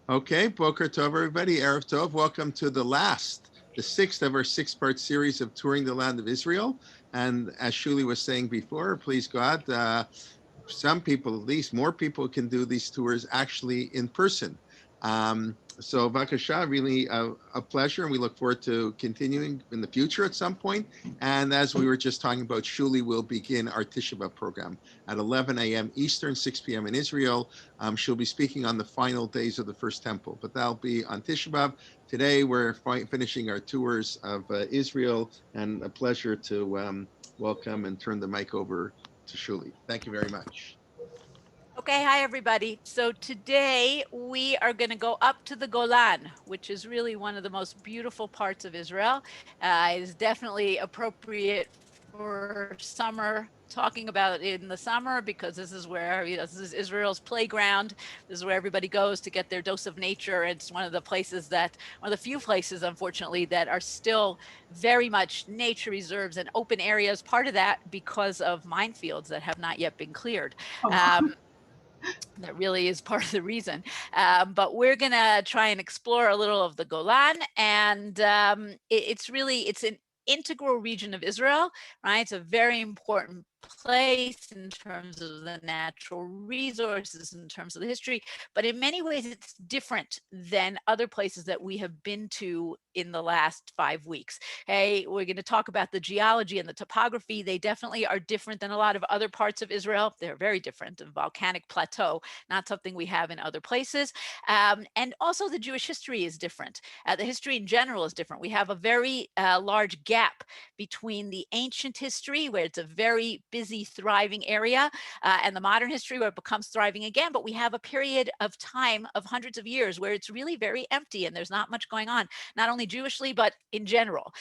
Okay, Boker Tov, everybody. Erev Tov. Welcome to the sixth of our six-part series of touring the land of Israel. And as Shulie was saying before, please God, some people, at least more people, can do these tours actually in person. So, Vakasha, really a pleasure, and we look forward to continuing in the future at some point. And as we were just talking about, Shulie will begin our Tisha B'Av program at 11 a.m. Eastern, 6 p.m. in Israel. She'll be speaking on the final days of the First Temple, but that'll be on Tisha B'Av. Today, we're finishing our tours of Israel, and a pleasure to welcome and turn the mic over to Shulie. Thank you very much. Okay, hi everybody. So today we are going to go up to the Golan, which is really one of the most beautiful parts of Israel. It is definitely appropriate for summer, talking about it in the summer, because this is where, this is Israel's playground. This is where everybody goes to get their dose of nature. It's one of the few places, unfortunately, that are still very much nature reserves and open areas. Part of that because of minefields that have not yet been cleared. That really is part of the reason. But we're going to try and explore a little of the Golan. And it's an integral region of Israel, right? It's a very important place in terms of the natural resources, in terms of the history, but in many ways it's different than other places that we have been to in the last 5 weeks. Hey, we're going to talk about the geology and the topography. They definitely are different than a lot of other parts of Israel. They're very different. The Volcanic Plateau, not something we have in other places. And also the Jewish history is different. The history in general is different. We have a very large gap between the ancient history, where it's a very busy, thriving area, and the modern history, where it becomes thriving again. But we have a period of time of hundreds of years where it's really very empty and there's not much going on, not only Jewishly, but in general.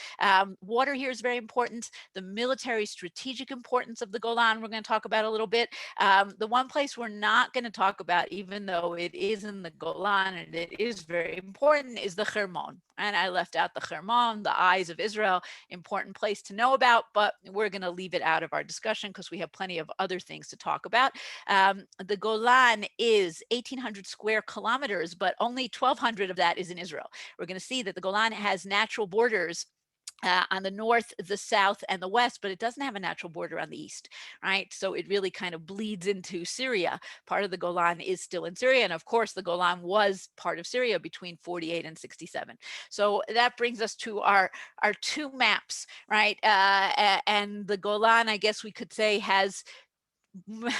Water here is very important. The military strategic importance of the Golan, we're going to talk about a little bit. The one place we're not going to talk about, even though it is in the Golan and it is very important, is the Hermon. And I left out the Hermon, the eyes of Israel, important place to know about, but we're going to leave it out of our discussion because we have plenty of other things to talk about. The Golan is 1,800 square kilometers, but only 1,200 of that is in Israel. We're going to see that the Golan has natural borders on the north, the south, and the west, but it doesn't have a natural border on the east, right? So it really kind of bleeds into Syria. Part of the Golan is still in Syria, and of course, the Golan was part of Syria between 48 and 67. So that brings us to our two maps, right? And the Golan, I guess we could say, has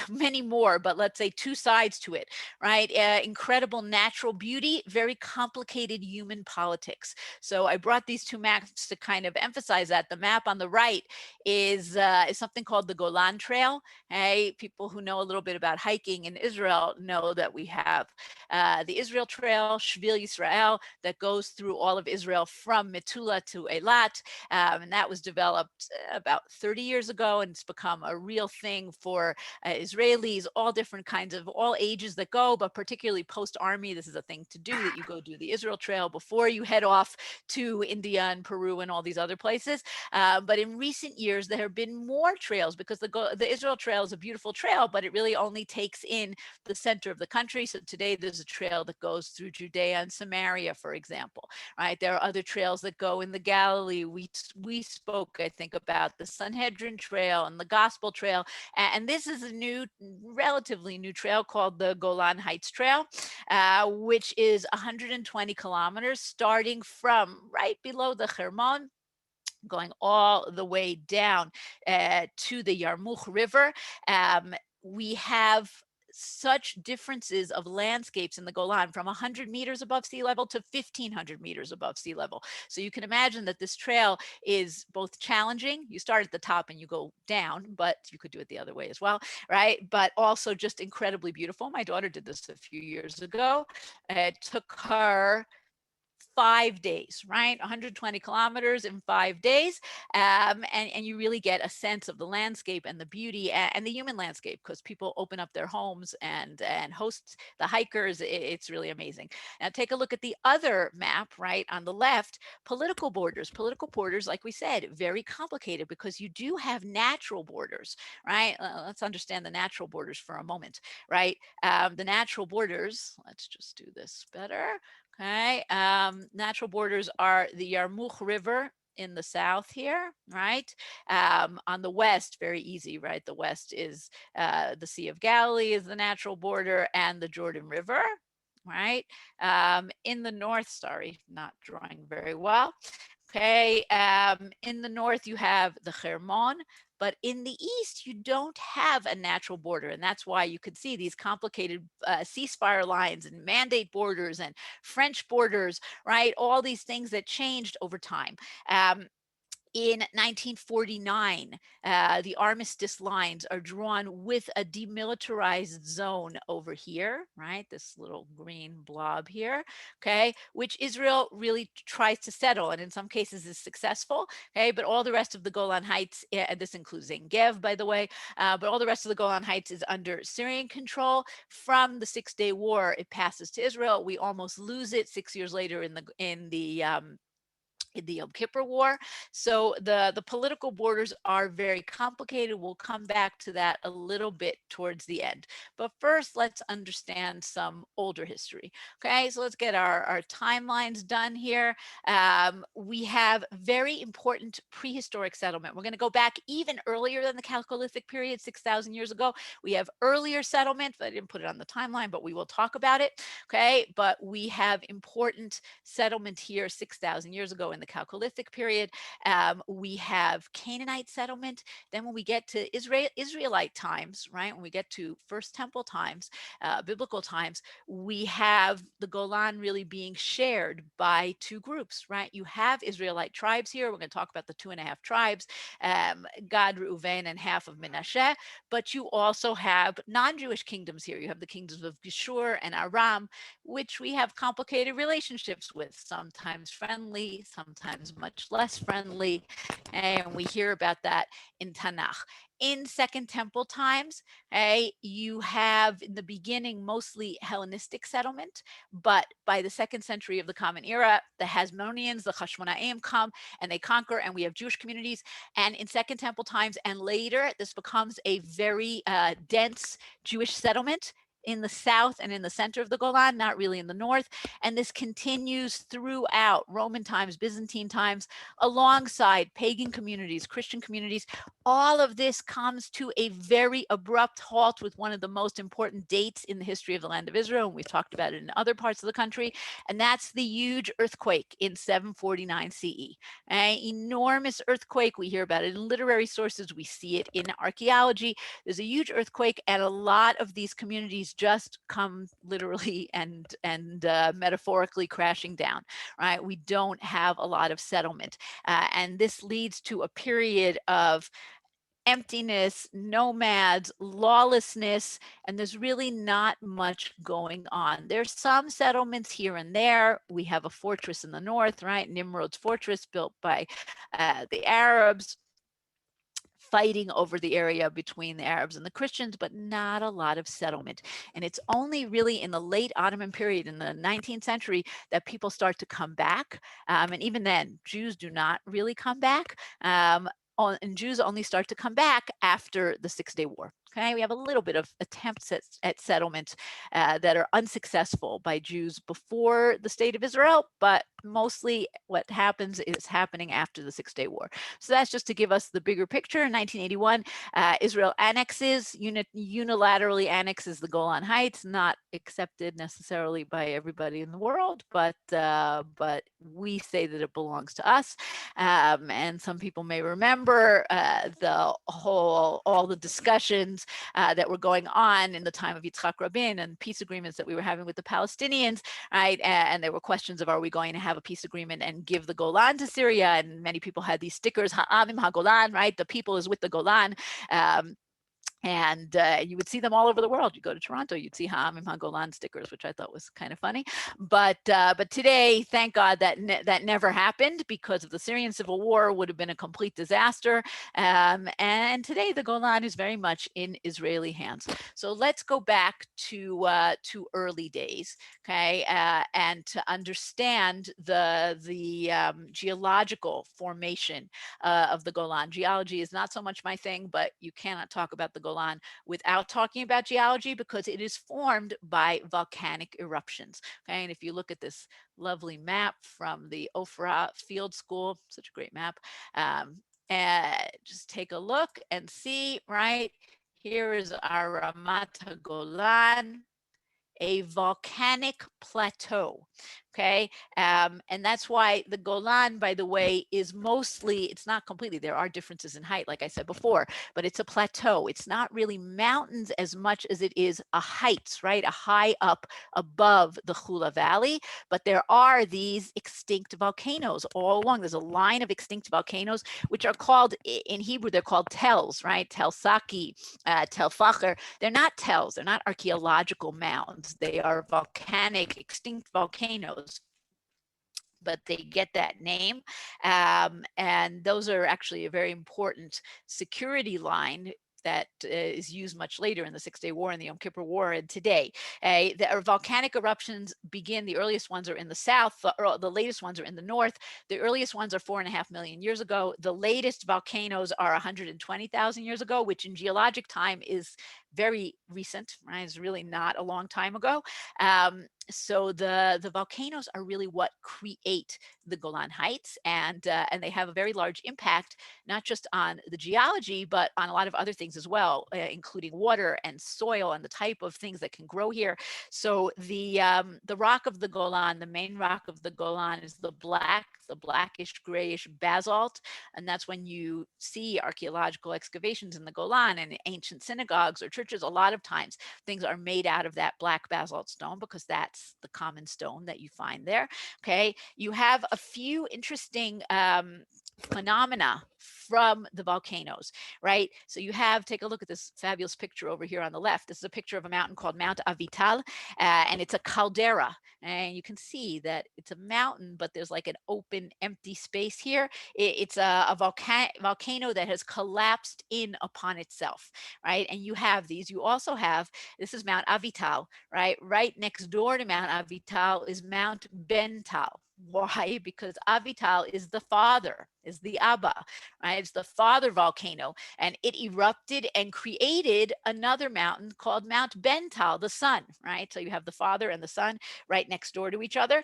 many more, but let's say two sides to it, right? Incredible natural beauty, very complicated human politics. So I brought these two maps to kind of emphasize that. The map on the right is something called the Golan Trail. Hey, people who know a little bit about hiking in Israel know that we have the Israel Trail, Shvil Yisrael, that goes through all of Israel from Metula to Eilat. And that was developed about 30 years ago, and it's become a real thing for Israelis, all different kinds of, all ages that go, but particularly post-army, this is a thing to do, that you go do the Israel Trail before you head off to India and Peru and all these other places. But in recent years, there have been more trails, because the Israel Trail is a beautiful trail, but it really only takes in the center of the country. So today there's a trail that goes through Judea and Samaria, for example, right? There are other trails that go in the Galilee. We spoke, I think, about the Sanhedrin Trail and the Gospel Trail. And this is a relatively new trail called the Golan Heights Trail, which is 120 kilometers, starting from right below the Hermon, going all the way down to the Yarmuk River. We have such differences of landscapes in the Golan, from 100 meters above sea level to 1,500 meters above sea level. So you can imagine that this trail is both challenging. You start at the top and you go down, but you could do it the other way as well, right? But also just incredibly beautiful. My daughter did this a few years ago. It took her 5 days, right? 120 kilometers in 5 days. And you really get a sense of the landscape and the beauty and the human landscape, because people open up their homes and host the hikers. It's really amazing. Now take a look at the other map, right, on the left. Political borders. Political borders, like we said, very complicated because you do have natural borders, right? Let's understand the natural borders for a moment, right? The natural borders, let's just do this better. Okay, natural borders are the Yarmouk River in the south here, right? On the west, very easy, right? The west is the Sea of Galilee is the natural border, and the Jordan River, right? In the north, sorry, not drawing very well. Okay, in the north you have the Hermon, but in the east you don't have a natural border, and that's why you could see these complicated ceasefire lines and mandate borders and French borders, right? All these things that changed over time. In 1949, the armistice lines are drawn with a demilitarized zone over here, right? This little green blob here, okay, which Israel really tries to settle, and in some cases is successful, okay, but all the rest of the Golan Heights, and this includes Negev, by the way, but all the rest of the Golan Heights is under Syrian control. From the Six-Day War, it passes to Israel. We almost lose it 6 years later in the Yom Kippur War. So the political borders are very complicated. We'll come back to that a little bit towards the end. But first, let's understand some older history. Okay, so let's get our timelines done here. We have very important prehistoric settlement. We're going to go back even earlier than the Chalcolithic period, 6,000 years ago. We have earlier settlement. I didn't put it on the timeline, but we will talk about it. Okay, but we have important settlement here 6,000 years ago in the Chalcolithic period. We have Canaanite settlement. Then when we get to Israelite times, right, when we get to First Temple times, biblical times, we have the Golan really being shared by two groups, right? You have Israelite tribes here. We're going to talk about the 2.5 tribes, Gad, Reuven, and half of Menashe. But you also have non-Jewish kingdoms here. You have the kingdoms of Geshur and Aram, which we have complicated relationships with, sometimes friendly, sometimes much less friendly, and we hear about that in Tanakh. In Second Temple times, you have in the beginning mostly Hellenistic settlement, but by the 2nd century of the Common Era, the Hasmoneans, the Hashmonaim come and they conquer, and we have Jewish communities. And in Second Temple times and later, this becomes a very dense Jewish settlement in the south and in the center of the Golan, not really in the north. And this continues throughout Roman times, Byzantine times, alongside pagan communities, Christian communities. All of this comes to a very abrupt halt with one of the most important dates in the history of the land of Israel, and we've talked about it in other parts of the country, and that's the huge earthquake in 749 CE. An enormous earthquake. We hear about it in literary sources. We see it in archaeology. There's a huge earthquake, and a lot of these communities just come literally and metaphorically crashing down, right? We don't have a lot of settlement. And this leads to a period of emptiness, nomads, lawlessness, and there's really not much going on. There's some settlements here and there. We have a fortress in the north, right? Nimrod's fortress, built by the Arabs, fighting over the area between the Arabs and the Christians, but not a lot of settlement. And it's only really in the late Ottoman period, in the 19th century, that people start to come back. And even then, Jews do not really come back. And Jews only start to come back after the Six-Day War. Okay, we have a little bit of attempts at settlement that are unsuccessful by Jews before the state of Israel, but mostly what happens is happening after the Six-Day War. So that's just to give us the bigger picture. In 1981, Israel unilaterally annexes the Golan Heights, not accepted necessarily by everybody in the world, but we say that it belongs to us. And some people may remember all the discussions that were going on in the time of Yitzhak Rabin and peace agreements that we were having with the Palestinians, right? And there were questions of, are we going to have a peace agreement and give the Golan to Syria? And many people had these stickers, Ha'amim HaGolan, right? The people is with the Golan. And you would see them all over the world. You go to Toronto, you'd see Ha'amim HaGolan stickers, which I thought was kind of funny. But today, thank God that that never happened, because of the Syrian civil war would have been a complete disaster. And today, the Golan is very much in Israeli hands. So let's go back to early days, okay, and to understand the geological formation of the Golan. Geology is not so much my thing, but you cannot talk about the Golan without talking about geology, because it is formed by volcanic eruptions. Okay, and if you look at this lovely map from the Ofra Field School, such a great map, and just take a look and see, right? Here is our Ramat Golan, a volcanic plateau. Okay. And that's why the Golan, by the way, is mostly, it's not completely, there are differences in height, like I said before, but it's a plateau. It's not really mountains as much as it is a heights, right? A high up above the Chula Valley. But there are these extinct volcanoes all along. There's a line of extinct volcanoes, which are called, in Hebrew, they're called tells, right? Tel Saki, Tel Facher. They're not tells, they're not archaeological mounds. They are volcanic, extinct volcanoes, but they get that name. And those are actually a very important security line that is used much later in the Six-Day War and the Yom Kippur War and today. The volcanic eruptions begin, the earliest ones are in the south, the latest ones are in the north. The earliest ones are 4.5 million years ago. The latest volcanoes are 120,000 years ago, which in geologic time is very recent, right? It's really not a long time ago. So the volcanoes are really what create the Golan Heights, and they have a very large impact, not just on the geology, but on a lot of other things as well, including water and soil and the type of things that can grow here. So the rock of the Golan, the main rock of the Golan, is the blackish grayish basalt, and that's when you see archaeological excavations in the Golan and ancient synagogues or churches. A lot of times things are made out of that black basalt stone, because that's the common stone that you find there. Okay, you have a few interesting phenomena from the volcanoes, right? So you have, take a look at this fabulous picture over here on the left. This is a picture of a mountain called Mount Avital, and it's a caldera. And you can see that it's a mountain, but there's like an open, empty space here. It's a volcano that has collapsed in upon itself, right? And you have these. You also have, this is Mount Avital, right? Right next door to Mount Avital is Mount Bental. Why? Because Avital is the father, is the Abba, right? It's the father volcano, and it erupted and created another mountain called Mount Bental, the son, right? So you have the father and the son right next door to each other.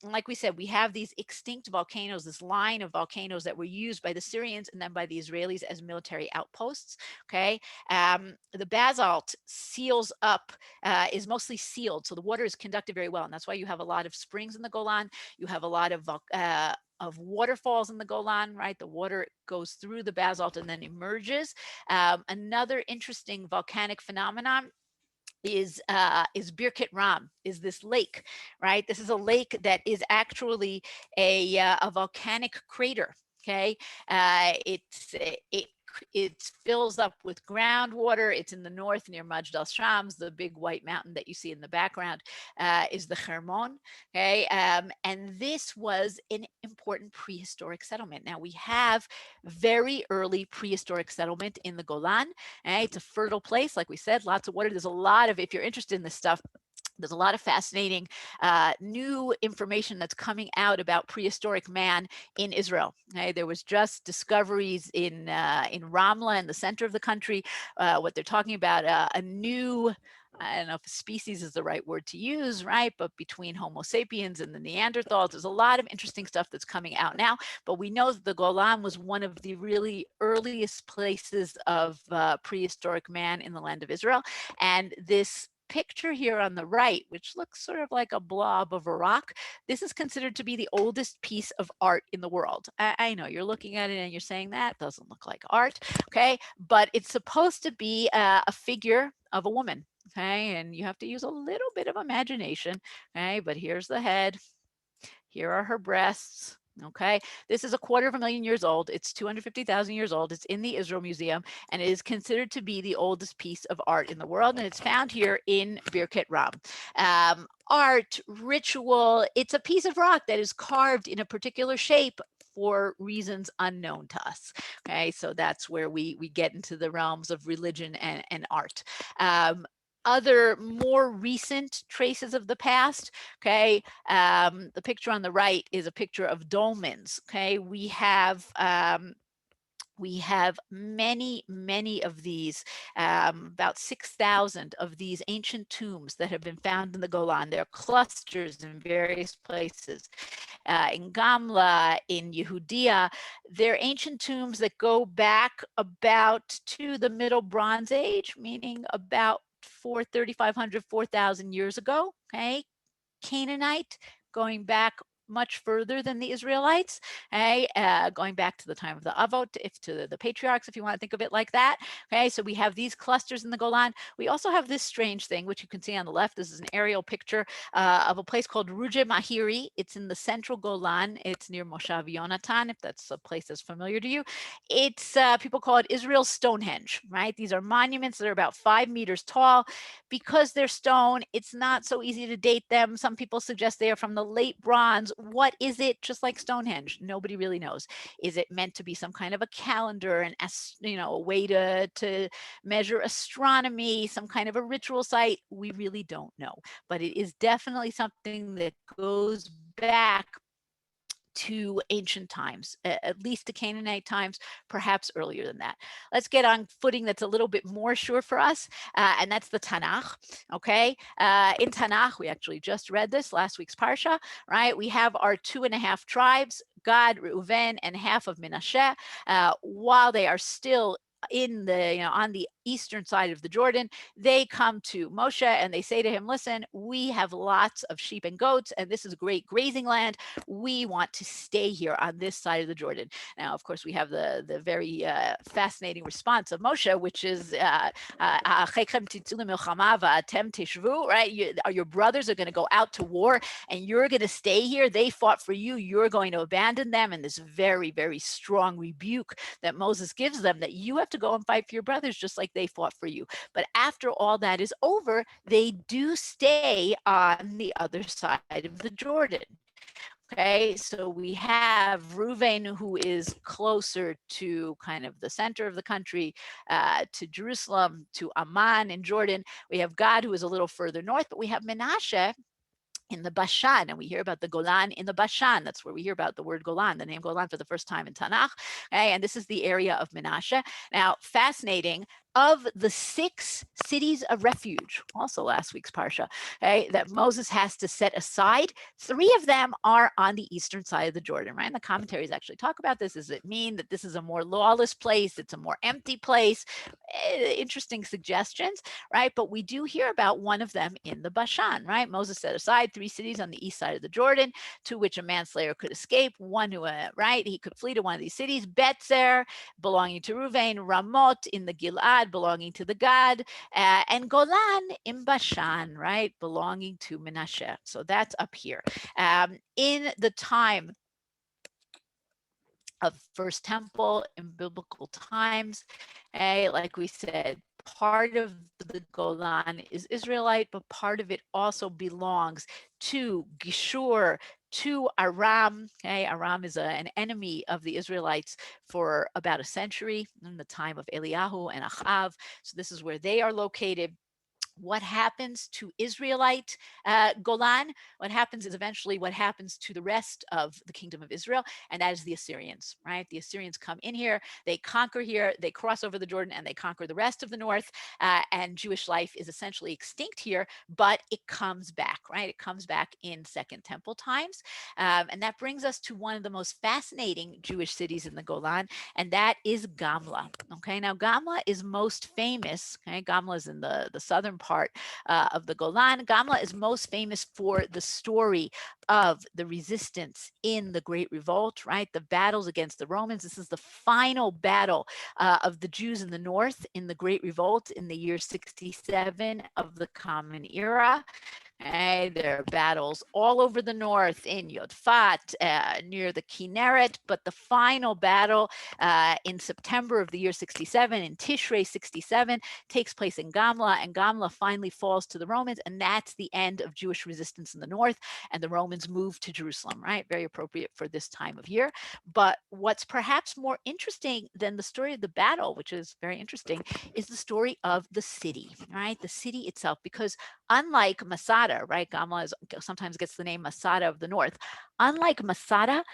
Like we said, we have these extinct volcanoes, this line of volcanoes that were used by the Syrians and then by the Israelis as military outposts. Okay, the basalt seals up, is mostly sealed, so the water is conducted very well, and that's why you have a lot of springs in the Golan. You have a lot of waterfalls in the Golan, right? The water goes through the basalt and then emerges. Another interesting volcanic phenomenon is Birkat Ram, is this lake, right? This is a lake that is actually a volcanic crater. Okay, it fills up with groundwater. It's in the north near Majd al-Shams. The big white mountain that you see in the background is the Hermon. Okay, and this was an important prehistoric settlement. Now we have very early prehistoric settlement in the Golan. It's a fertile place, like we said, lots of water. There's a lot of, if you're interested in this stuff, there's a lot of fascinating new information that's coming out about prehistoric man in Israel. Okay? There was just discoveries in Ramla, in the center of the country. What they're talking about, a new, I don't know if species is the right word to use, right? But between Homo sapiens and the Neanderthals, there's a lot of interesting stuff that's coming out now. But we know that the Golan was one of the really earliest places of prehistoric man in the land of Israel. And this picture here on the right, which looks sort of like a blob of a rock, this is considered to be the oldest piece of art in the world. I know you're looking at it and you're saying that doesn't look like art, okay? But it's supposed to be a figure of a woman, okay? And you have to use a little bit of imagination, okay? But here's the head, here are her breasts, Okay, this is 250,000 years old. It's 250,000 years old. It's in the Israel Museum, and it is considered to be the oldest piece of art in the world. And it's found here in Birket Ram. Art, ritual, it's a piece of rock that is carved in a particular shape for reasons unknown to us. Okay, so that's where we get into the realms of religion and art. Other more recent traces of the past, okay, the picture on the right is a picture of dolmens. Okay, we have many of these, about 6,000 of these ancient tombs that have been found in the Golan. They're clusters in various places. In Gamla, in Yehudia, they're ancient tombs that go back about to the Middle Bronze Age, meaning about 3,500, 4,000 years ago. Okay, Canaanite, going back much further than the Israelites, okay, going back to the time of the Avot, if to the patriarchs, if you want to think of it like that. Okay, so we have these clusters in the Golan. We also have this strange thing, which you can see on the left. This is an aerial picture of a place called Ruge Mahiri. It's in the central Golan. It's near Moshav Yonatan, if that's a place that's familiar to you. It's people call it Israel's Stonehenge, right? These are monuments that are about 5 meters tall. Because they're stone, it's not so easy to date them. Some people suggest they are from the late bronze. What is it? Just like Stonehenge, nobody really knows. Is it meant to be some kind of a calendar, a way to measure astronomy, some kind of a ritual site? We really don't know, but it is definitely something that goes back to ancient times, at least to Canaanite times, perhaps earlier than that. Let's get on footing that's a little bit more sure for us, and that's the Tanakh. Okay, in Tanakh, we actually just read this last week's parsha, right? We have our 2.5 tribes, Gad, Reuven, and half of Menashe. While they are still in the on the eastern side of the Jordan, they come to Moshe and they say to him, listen, we have lots of sheep and goats, and this is great grazing land. We want to stay here on this side of the Jordan. Now, of course, we have the very fascinating response of Moshe, which is, right? Your brothers are going to go out to war and you're going to stay here. They fought for you. You're going to abandon them. And this very, very strong rebuke that Moses gives them, that you have to go and fight for your brothers just like they fought for you. But after all that is over, they do stay on the other side of the Jordan. Okay, so we have Reuven, who is closer to kind of the center of the country, to Jerusalem, to Amman in Jordan. We have Gad, who is a little further north, but we have Menashe in the Bashan, and we hear about the Golan in the Bashan. That's where we hear about the word Golan, the name Golan, for the first time in Tanakh. Okay, and this is the area of Menashe. Now, fascinating, of the 6 cities of refuge, also last week's parsha, okay, that Moses has to set aside, 3 of them are on the eastern side of the Jordan, right? And the commentaries actually talk about this. Does it mean that this is a more lawless place? It's a more empty place? Interesting suggestions, right? But we do hear about one of them in the Bashan, right? Moses set aside 3 cities on the east side of the Jordan to which a manslayer could escape. One who, right, he could flee to one of these cities, Betzer, belonging to Reuven, Ramot in the Gilad, belonging to the Gad, and Golan in Bashan, right, belonging to Menashe. So that's up here. In the time of First Temple in biblical times, like we said, part of the Golan is Israelite, but part of it also belongs to Geshur, to Aram. Okay, Aram is an enemy of the Israelites for about a century in the time of Eliyahu and Achav. So this is where they are located. What happens to Israelite Golan? What happens is eventually what happens to the rest of the kingdom of Israel, and that is the Assyrians, right? The Assyrians come in here, they conquer here, they cross over the Jordan, and they conquer the rest of the north, and Jewish life is essentially extinct here, but it comes back, right? It comes back in Second Temple times, and that brings us to one of the most fascinating Jewish cities in the Golan, and that is Gamla. Okay, now Gamla is most famous, okay? Gamla is in the southern part of the Golan. Gamla is most famous for the story of the resistance in the Great Revolt, right? The battles against the Romans. This is the final battle of the Jews in the north in the Great Revolt in the year 67 of the Common Era. There are battles all over the north in Yodfat, near the Kinneret, but the final battle in September of the year 67, in Tishrei 67, takes place in Gamla, and Gamla finally falls to the Romans, and that's the end of Jewish resistance in the north, and the Romans move to Jerusalem, right? Very appropriate for this time of year. But what's perhaps more interesting than the story of the battle, which is very interesting, is the story of the city, right? The city itself, because unlike Masada, right? Gamla sometimes gets the name Masada of the north. Unlike Masada,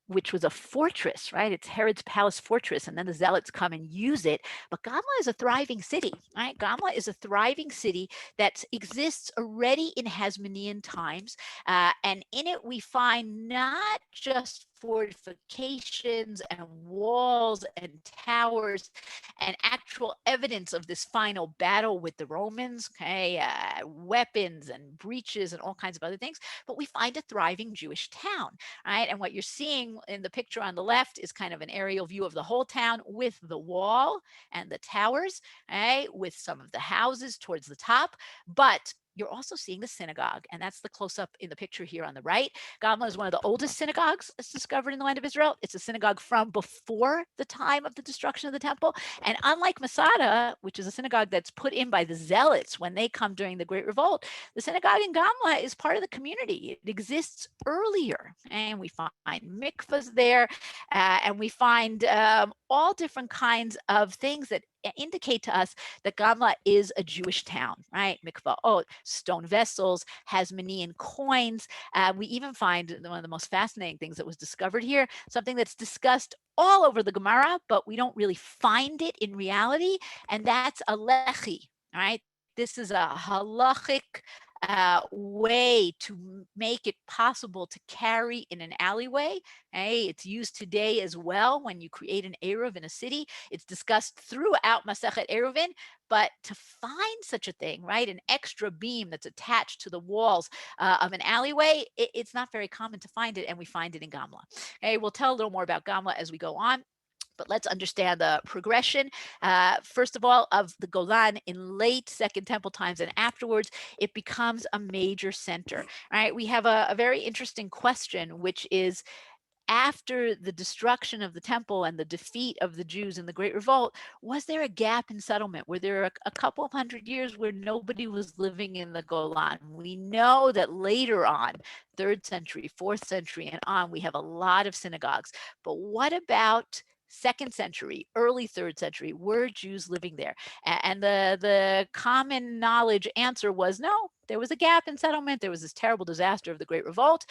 which was a fortress, right? It's Herod's palace fortress, and then the zealots come and use it. But Gamla is a thriving city, right? Gamla is a thriving city that exists already in Hasmonean times. And in it, we find not just fortifications and walls and towers and actual evidence of this final battle with the Romans, okay, weapons and breaches and all kinds of other things, but we find a thriving Jewish town, right? And what you're seeing in the picture on the left is kind of an aerial view of the whole town with the wall and the towers, right, with some of the houses towards the top. But you're also seeing the synagogue, and that's the close-up in the picture here on the right. Gamla is one of the oldest synagogues that's discovered in the land of Israel. It's a synagogue from before the time of the destruction of the temple. And unlike Masada, which is a synagogue that's put in by the zealots when they come during the Great Revolt, the synagogue in Gamla is part of the community. It exists earlier, and we find mikvahs there, and we find all different kinds of things that indicate to us that Gamla is a Jewish town, right? Mikvahot, stone vessels, Hasmonean coins. We even find one of the most fascinating things that was discovered here, something that's discussed all over the Gemara, but we don't really find it in reality, and that's a lechi, right? This is a halachic way to make it possible to carry in an alleyway. Hey, it's used today as well when you create an Eruv in a city. It's discussed throughout Masechet Eruvin, but to find such a thing, right, an extra beam that's attached to the walls of an alleyway, it's not very common to find it, and we find it in Gamla. Okay, we'll tell a little more about Gamla as we go on. But let's understand the progression, first of all, of the Golan in late Second Temple times, and afterwards it becomes a major center. Right? We have a very interesting question, which is, after the destruction of the temple and the defeat of the Jews in the Great Revolt, was there a gap in settlement? Were there a couple of hundred years where nobody was living in the Golan? We know that later on, 3rd century, 4th century, and on, we have a lot of synagogues. But what about 2nd century, early 3rd century? Were Jews living there? And the common knowledge answer was no. There was a gap in settlement. There was this terrible disaster of the Great Revolt.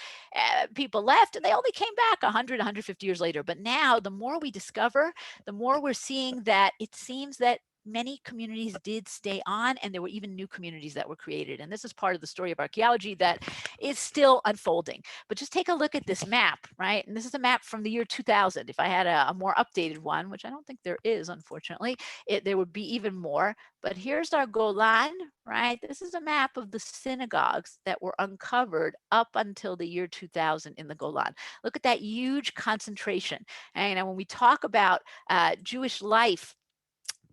People left, and they only came back 100, 150 years later. But now, the more we discover, the more we're seeing that it seems that many communities did stay on, and there were even new communities that were created. And this is part of the story of archaeology that is still unfolding. But just take a look at this map, right? And this is a map from the year 2000. If I had a more updated one, which I don't think there is, unfortunately, there would be even more. But here's our Golan, right? This is a map of the synagogues that were uncovered up until the year 2000 in the Golan. Look at that huge concentration. And when we talk about Jewish life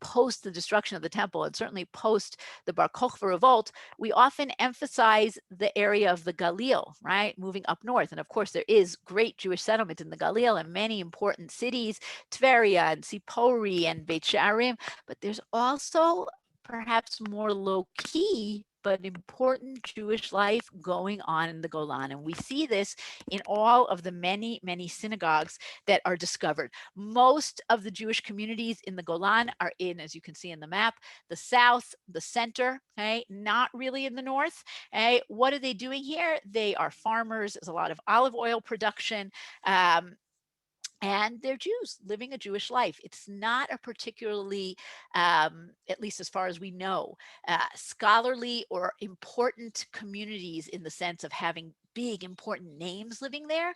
post the destruction of the temple, and certainly post the Bar Kokhba revolt, we often emphasize the area of the Galil, right, moving up north. And of course, there is great Jewish settlement in the Galil and many important cities, Tveria and Sipori and Beit She'arim, but there's also perhaps more low-key but important Jewish life going on in the Golan. And we see this in all of the many, many synagogues that are discovered. Most of the Jewish communities in the Golan are in, as you can see in the map, the south, the center, okay, not really in the north. Okay. What are they doing here? They are farmers. There's a lot of olive oil production. And they're Jews living a Jewish life. It's not a particularly, at least as far as we know, scholarly or important communities in the sense of having big, important names living there.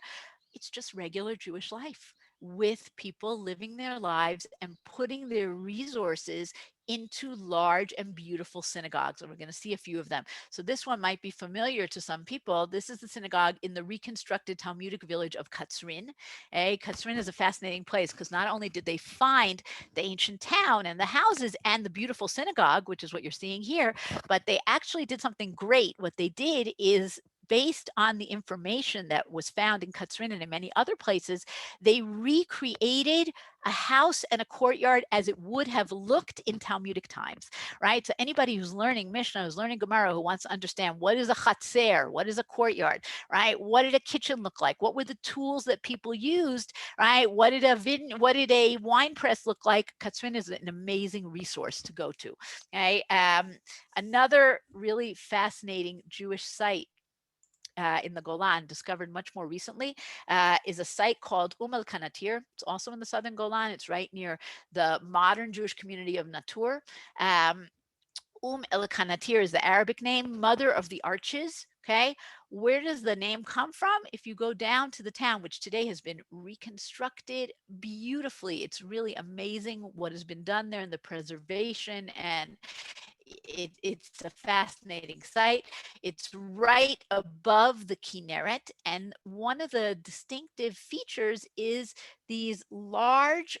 It's just regular Jewish life with people living their lives and putting their resources into large and beautiful synagogues. And we're going to see a few of them. So this one might be familiar to some people. This is the synagogue in the reconstructed Talmudic village of Katzrin. Katzrin is a fascinating place because not only did they find the ancient town and the houses and the beautiful synagogue, which is what you're seeing here, but they actually did something great. What they did is, based on the information that was found in Katzrin and in many other places, they recreated a house and a courtyard as it would have looked in Talmudic times, right? So anybody who's learning Mishnah, who's learning Gemara, who wants to understand what is a chatzer, what is a courtyard, right? What did a kitchen look like? What were the tools that people used, right? What did a wine press look like? Katzrin is an amazing resource to go to. Okay. Another really fascinating Jewish site in the Golan, discovered much more recently, is a site called Kanatir. It's also in the southern Golan. It's right near the modern Jewish community of Natur. El Kanatir is the Arabic name, mother of the arches. Okay, where does the name come from? If you go down to the town, which today has been reconstructed beautifully, it's really amazing what has been done there in the preservation, and it's a fascinating site. It's right above the Kinneret, and one of the distinctive features is these large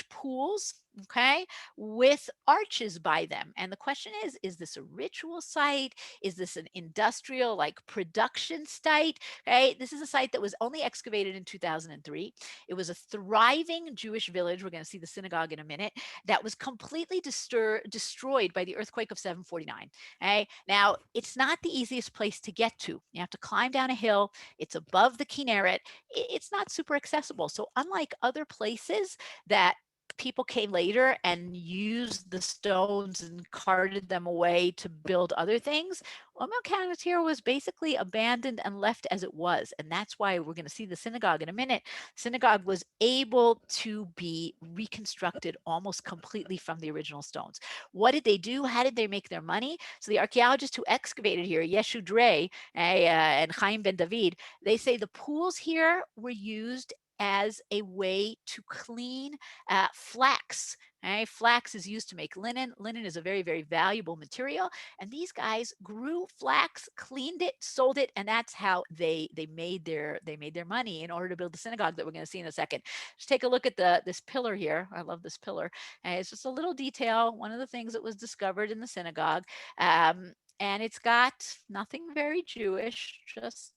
pools, okay, with arches by them. And the question is this a ritual site? Is this an industrial, like, production site? Okay, this is a site that was only excavated in 2003. It was a thriving Jewish village. We're going to see the synagogue in a minute. That was completely destroyed by the earthquake of 749. Okay, now it's not the easiest place to get to. You have to climb down a hill. It's above the Kinneret. It's not super accessible. So unlike other places that people came later and used the stones and carted them away to build other things, Kanatir was basically abandoned and left as it was. And that's why we're going to see the synagogue in a minute. Synagogue was able to be reconstructed almost completely from the original stones. What did they do? How did they make their money? So the archaeologists who excavated here, Yeshu Druse and Chaim Ben David, they say the pools here were used as a way to clean flax. Okay? Flax is used to make linen. Linen is a very, very valuable material. And these guys grew flax, cleaned it, sold it, and that's how they made their money in order to build the synagogue that we're going to see in a second. Just take a look at this pillar here. I love this pillar. It's just a little detail. One of the things that was discovered in the synagogue. And it's got nothing very Jewish, just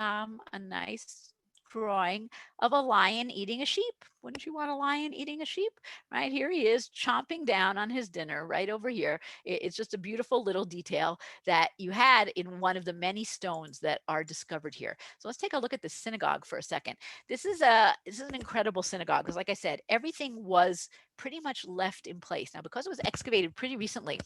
a nice drawing of a lion eating a sheep. Wouldn't you want a lion eating a sheep? Right here he is chomping down on his dinner right over here. It's just a beautiful little detail that you had in one of the many stones that are discovered here. So let's take a look at the synagogue for a second. This is an incredible synagogue because, like I said, everything was pretty much left in place. Now, because it was excavated pretty recently,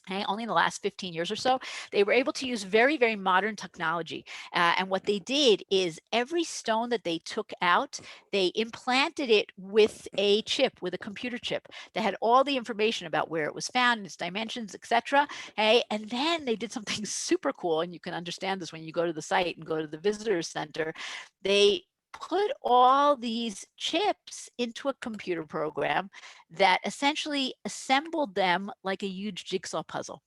okay, only in the last 15 years or so, they were able to use very, very modern technology. And what they did is every stone that they took out, they implanted it with a chip, with a computer chip that had all the information about where it was found, its dimensions, etc. Okay? And then they did something super cool, and you can understand this when you go to the site and go to the visitor center. They put all these chips into a computer program that essentially assembled them like a huge jigsaw puzzle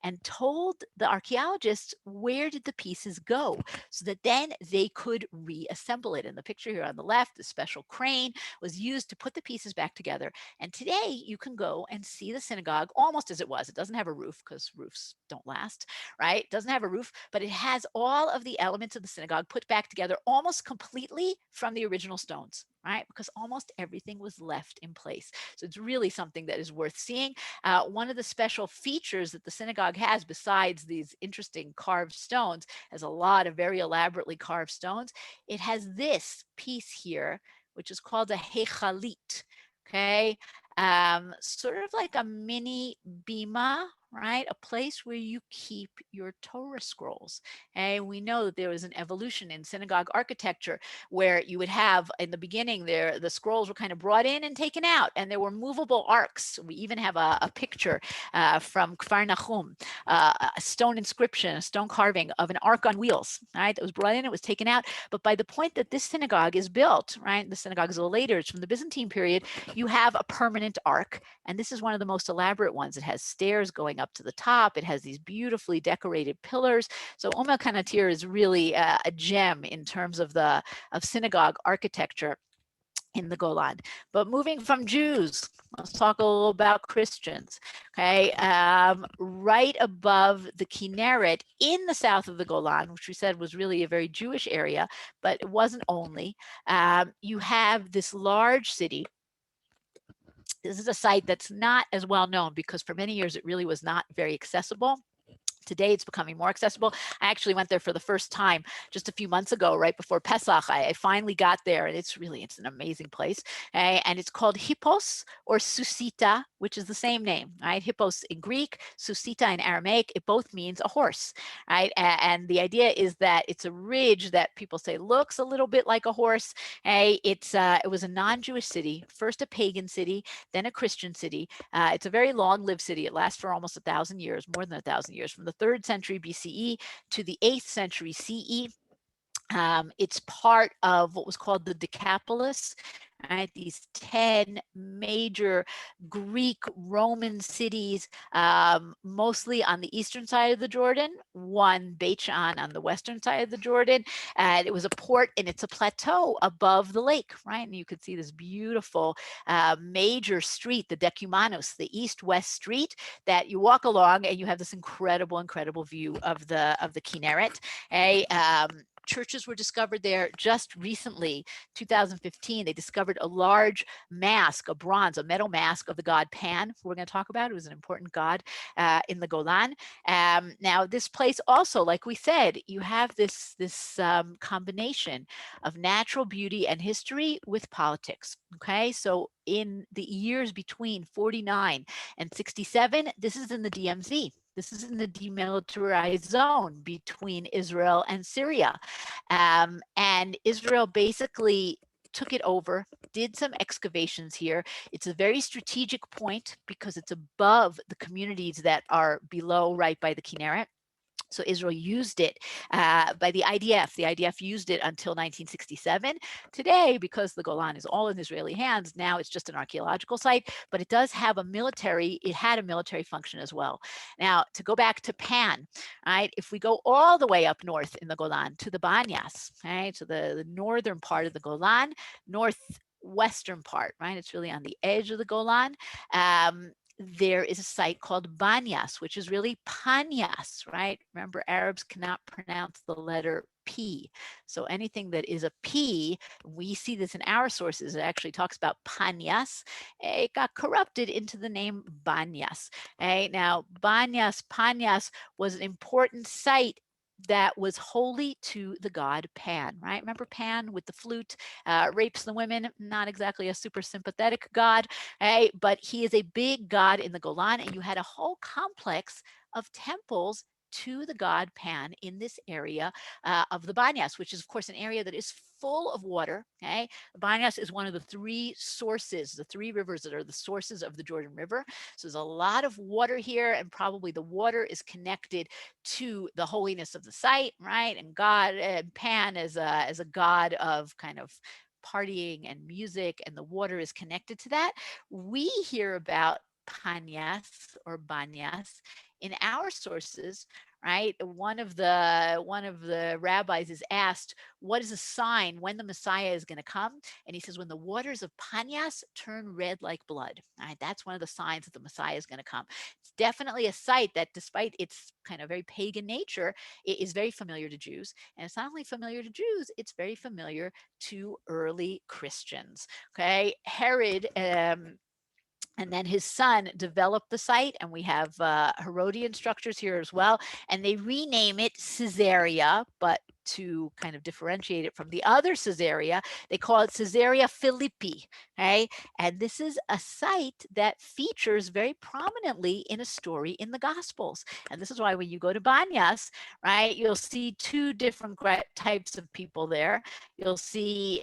and told the archaeologists where did the pieces go so that then they could reassemble it. In the picture here on the left, the special crane was used to put the pieces back together. And today you can go and see the synagogue almost as it was. It doesn't have a roof because roofs don't last, right? It doesn't have a roof, but it has all of the elements of the synagogue put back together almost completely from the original stones, right? Because almost everything was left in place. So it's really something that is worth seeing. One of the special features that the synagogue has, besides these interesting carved stones, has a lot of very elaborately carved stones. It has this piece here, which is called a hechalit, okay? Sort of like a mini bima, right? A place where you keep your Torah scrolls. And we know that there was an evolution in synagogue architecture where you would have in the beginning there, the scrolls were kind of brought in and taken out, and there were movable arcs. We even have a picture from Kfar Nahum, a stone inscription, a stone carving of an ark on wheels, right? That was brought in, it was taken out. But by the point that this synagogue is built, right, the synagogue is a little later, it's from the Byzantine period, you have a permanent ark. And this is one of the most elaborate ones. It has stairs going up to the top. It has these beautifully decorated pillars. So Kanatir is really a gem in terms of synagogue architecture in the Golan. But moving from Jews, let's talk a little about Christians. Okay, right above the Kinneret in the south of the Golan, which we said was really a very Jewish area, but it wasn't only. You have this large city. This is a site that's not as well known because for many years it really was not very accessible. Today it's becoming more accessible. I actually went there for the first time just a few months ago, right before Pesach. I finally got there, and it's an amazing place. And it's called Hippos or Sussita, which is the same name, right? Hippos in Greek, Sussita in Aramaic. It both means a horse, right? And the idea is that it's a ridge that people say looks a little bit like a horse. It was a non-Jewish city, first a pagan city, then a Christian city. It's a very long-lived city. It lasts for almost 1,000 years, more than 1,000 years, from the 3rd century BCE to the 8th century CE. It's part of what was called the Decapolis, right? These 10 major Greek Roman cities, mostly on the eastern side of the Jordan, one Beit Shan on the western side of the Jordan. And it was a port, and it's a plateau above the lake, right? And you could see this beautiful major street, the Decumanus, the east-west street that you walk along, and you have this incredible view of the Kinneret. Churches were discovered there just recently, 2015. They discovered a large mask, a bronze, a metal mask of the god Pan, who we're going to talk about. It was an important god in the Golan. Now, this place also, like we said, you have this combination of natural beauty and history with politics. Okay, so in the years between 49 and 67, this is in the DMZ. This is in the demilitarized zone between Israel and Syria. And Israel basically took it over, did some excavations here. It's a very strategic point because it's above the communities that are below, right by the Kinneret. So Israel used it by the IDF. The IDF used it until 1967. Today, because the Golan is all in Israeli hands, now it's just an archaeological site, but it does have it had a military function as well. Now, to go back to Pan, right, if we go all the way up north in the Golan to the Banias, right, so the northern part of the Golan, northwestern part, right, it's really on the edge of the Golan. There is a site called Banias, which is really Panias, right? Remember, Arabs cannot pronounce the letter P. So anything that is a P, we see this in our sources. It actually talks about Panias. It got corrupted into the name Banias. Now, Panias was an important site that was holy to the god Pan, right? Remember Pan with the flute, rapes the women, not exactly a super sympathetic god, but he is a big god in the Golan, and you had a whole complex of temples to the god Pan in this area of the Banias, which is, of course, an area that is full of water. The Banias is one of the 3 sources, the 3 rivers that are the sources of the Jordan River. So there's a lot of water here, and probably the water is connected to the holiness of the site, right? And God, Pan as a god of kind of partying and music, and the water is connected to that. We hear about Panias or Banias in our sources, right? One of the rabbis is asked, what is a sign when the Messiah is going to come? And he says, when the waters of Panias turn red like blood. Right? That's one of the signs that the Messiah is going to come. It's definitely a site that, despite its kind of very pagan nature, it is very familiar to Jews. And it's not only familiar to Jews, it's very familiar to early Christians. Okay, Herod and then his son developed the site, and we have Herodian structures here as well. And they rename it Caesarea, but to kind of differentiate it from the other Caesarea, they call it Caesarea Philippi. Okay. And this is a site that features very prominently in a story in the Gospels. And this is why when you go to Banias, right, you'll see two different types of people there. You'll see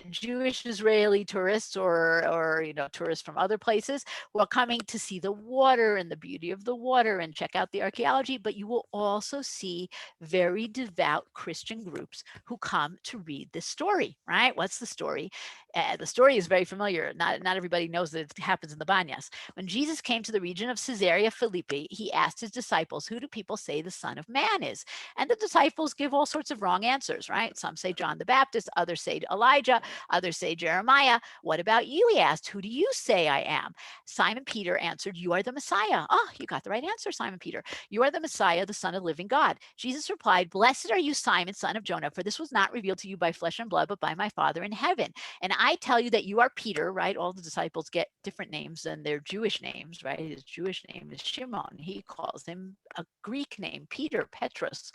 Jewish Israeli tourists or tourists from other places who are coming to see the water and the beauty of the water and check out the archaeology, but you will also see very devout Christian groups who come to read this story, right? What's the story? The story is very familiar. Not everybody knows that it happens in the Banias. When Jesus came to the region of Caesarea Philippi, he asked his disciples, who do people say the Son of Man is? And the disciples give all sorts of wrong answers, right? Some say John the Baptist, others say Elijah, others say Jeremiah. What about you? He asked, who do you say I am? Simon Peter answered, you are the Messiah. Oh, you got the right answer, Simon Peter. You are the Messiah, the Son of the living God. Jesus replied, blessed are you, Simon, son of Jonah, for this was not revealed to you by flesh and blood, but by my Father in heaven. And I tell you that you are Peter, right? All the disciples get different names than their Jewish names, right? His Jewish name is Shimon. He calls him a Greek name, Peter, Petros.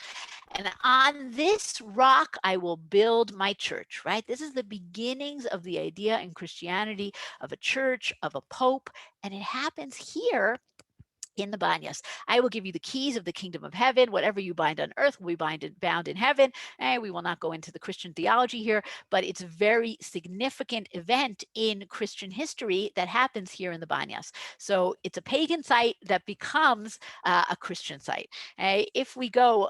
And on this rock, I will build my church, right? This is the beginnings of the idea in Christianity of a church, of a pope. And it happens here in the Banias. I will give you the keys of the kingdom of heaven. Whatever you bind on earth will be bound in heaven. And we will not go into the Christian theology here, but it's a very significant event in Christian history that happens here in the Banias. So it's a pagan site that becomes a Christian site. If we go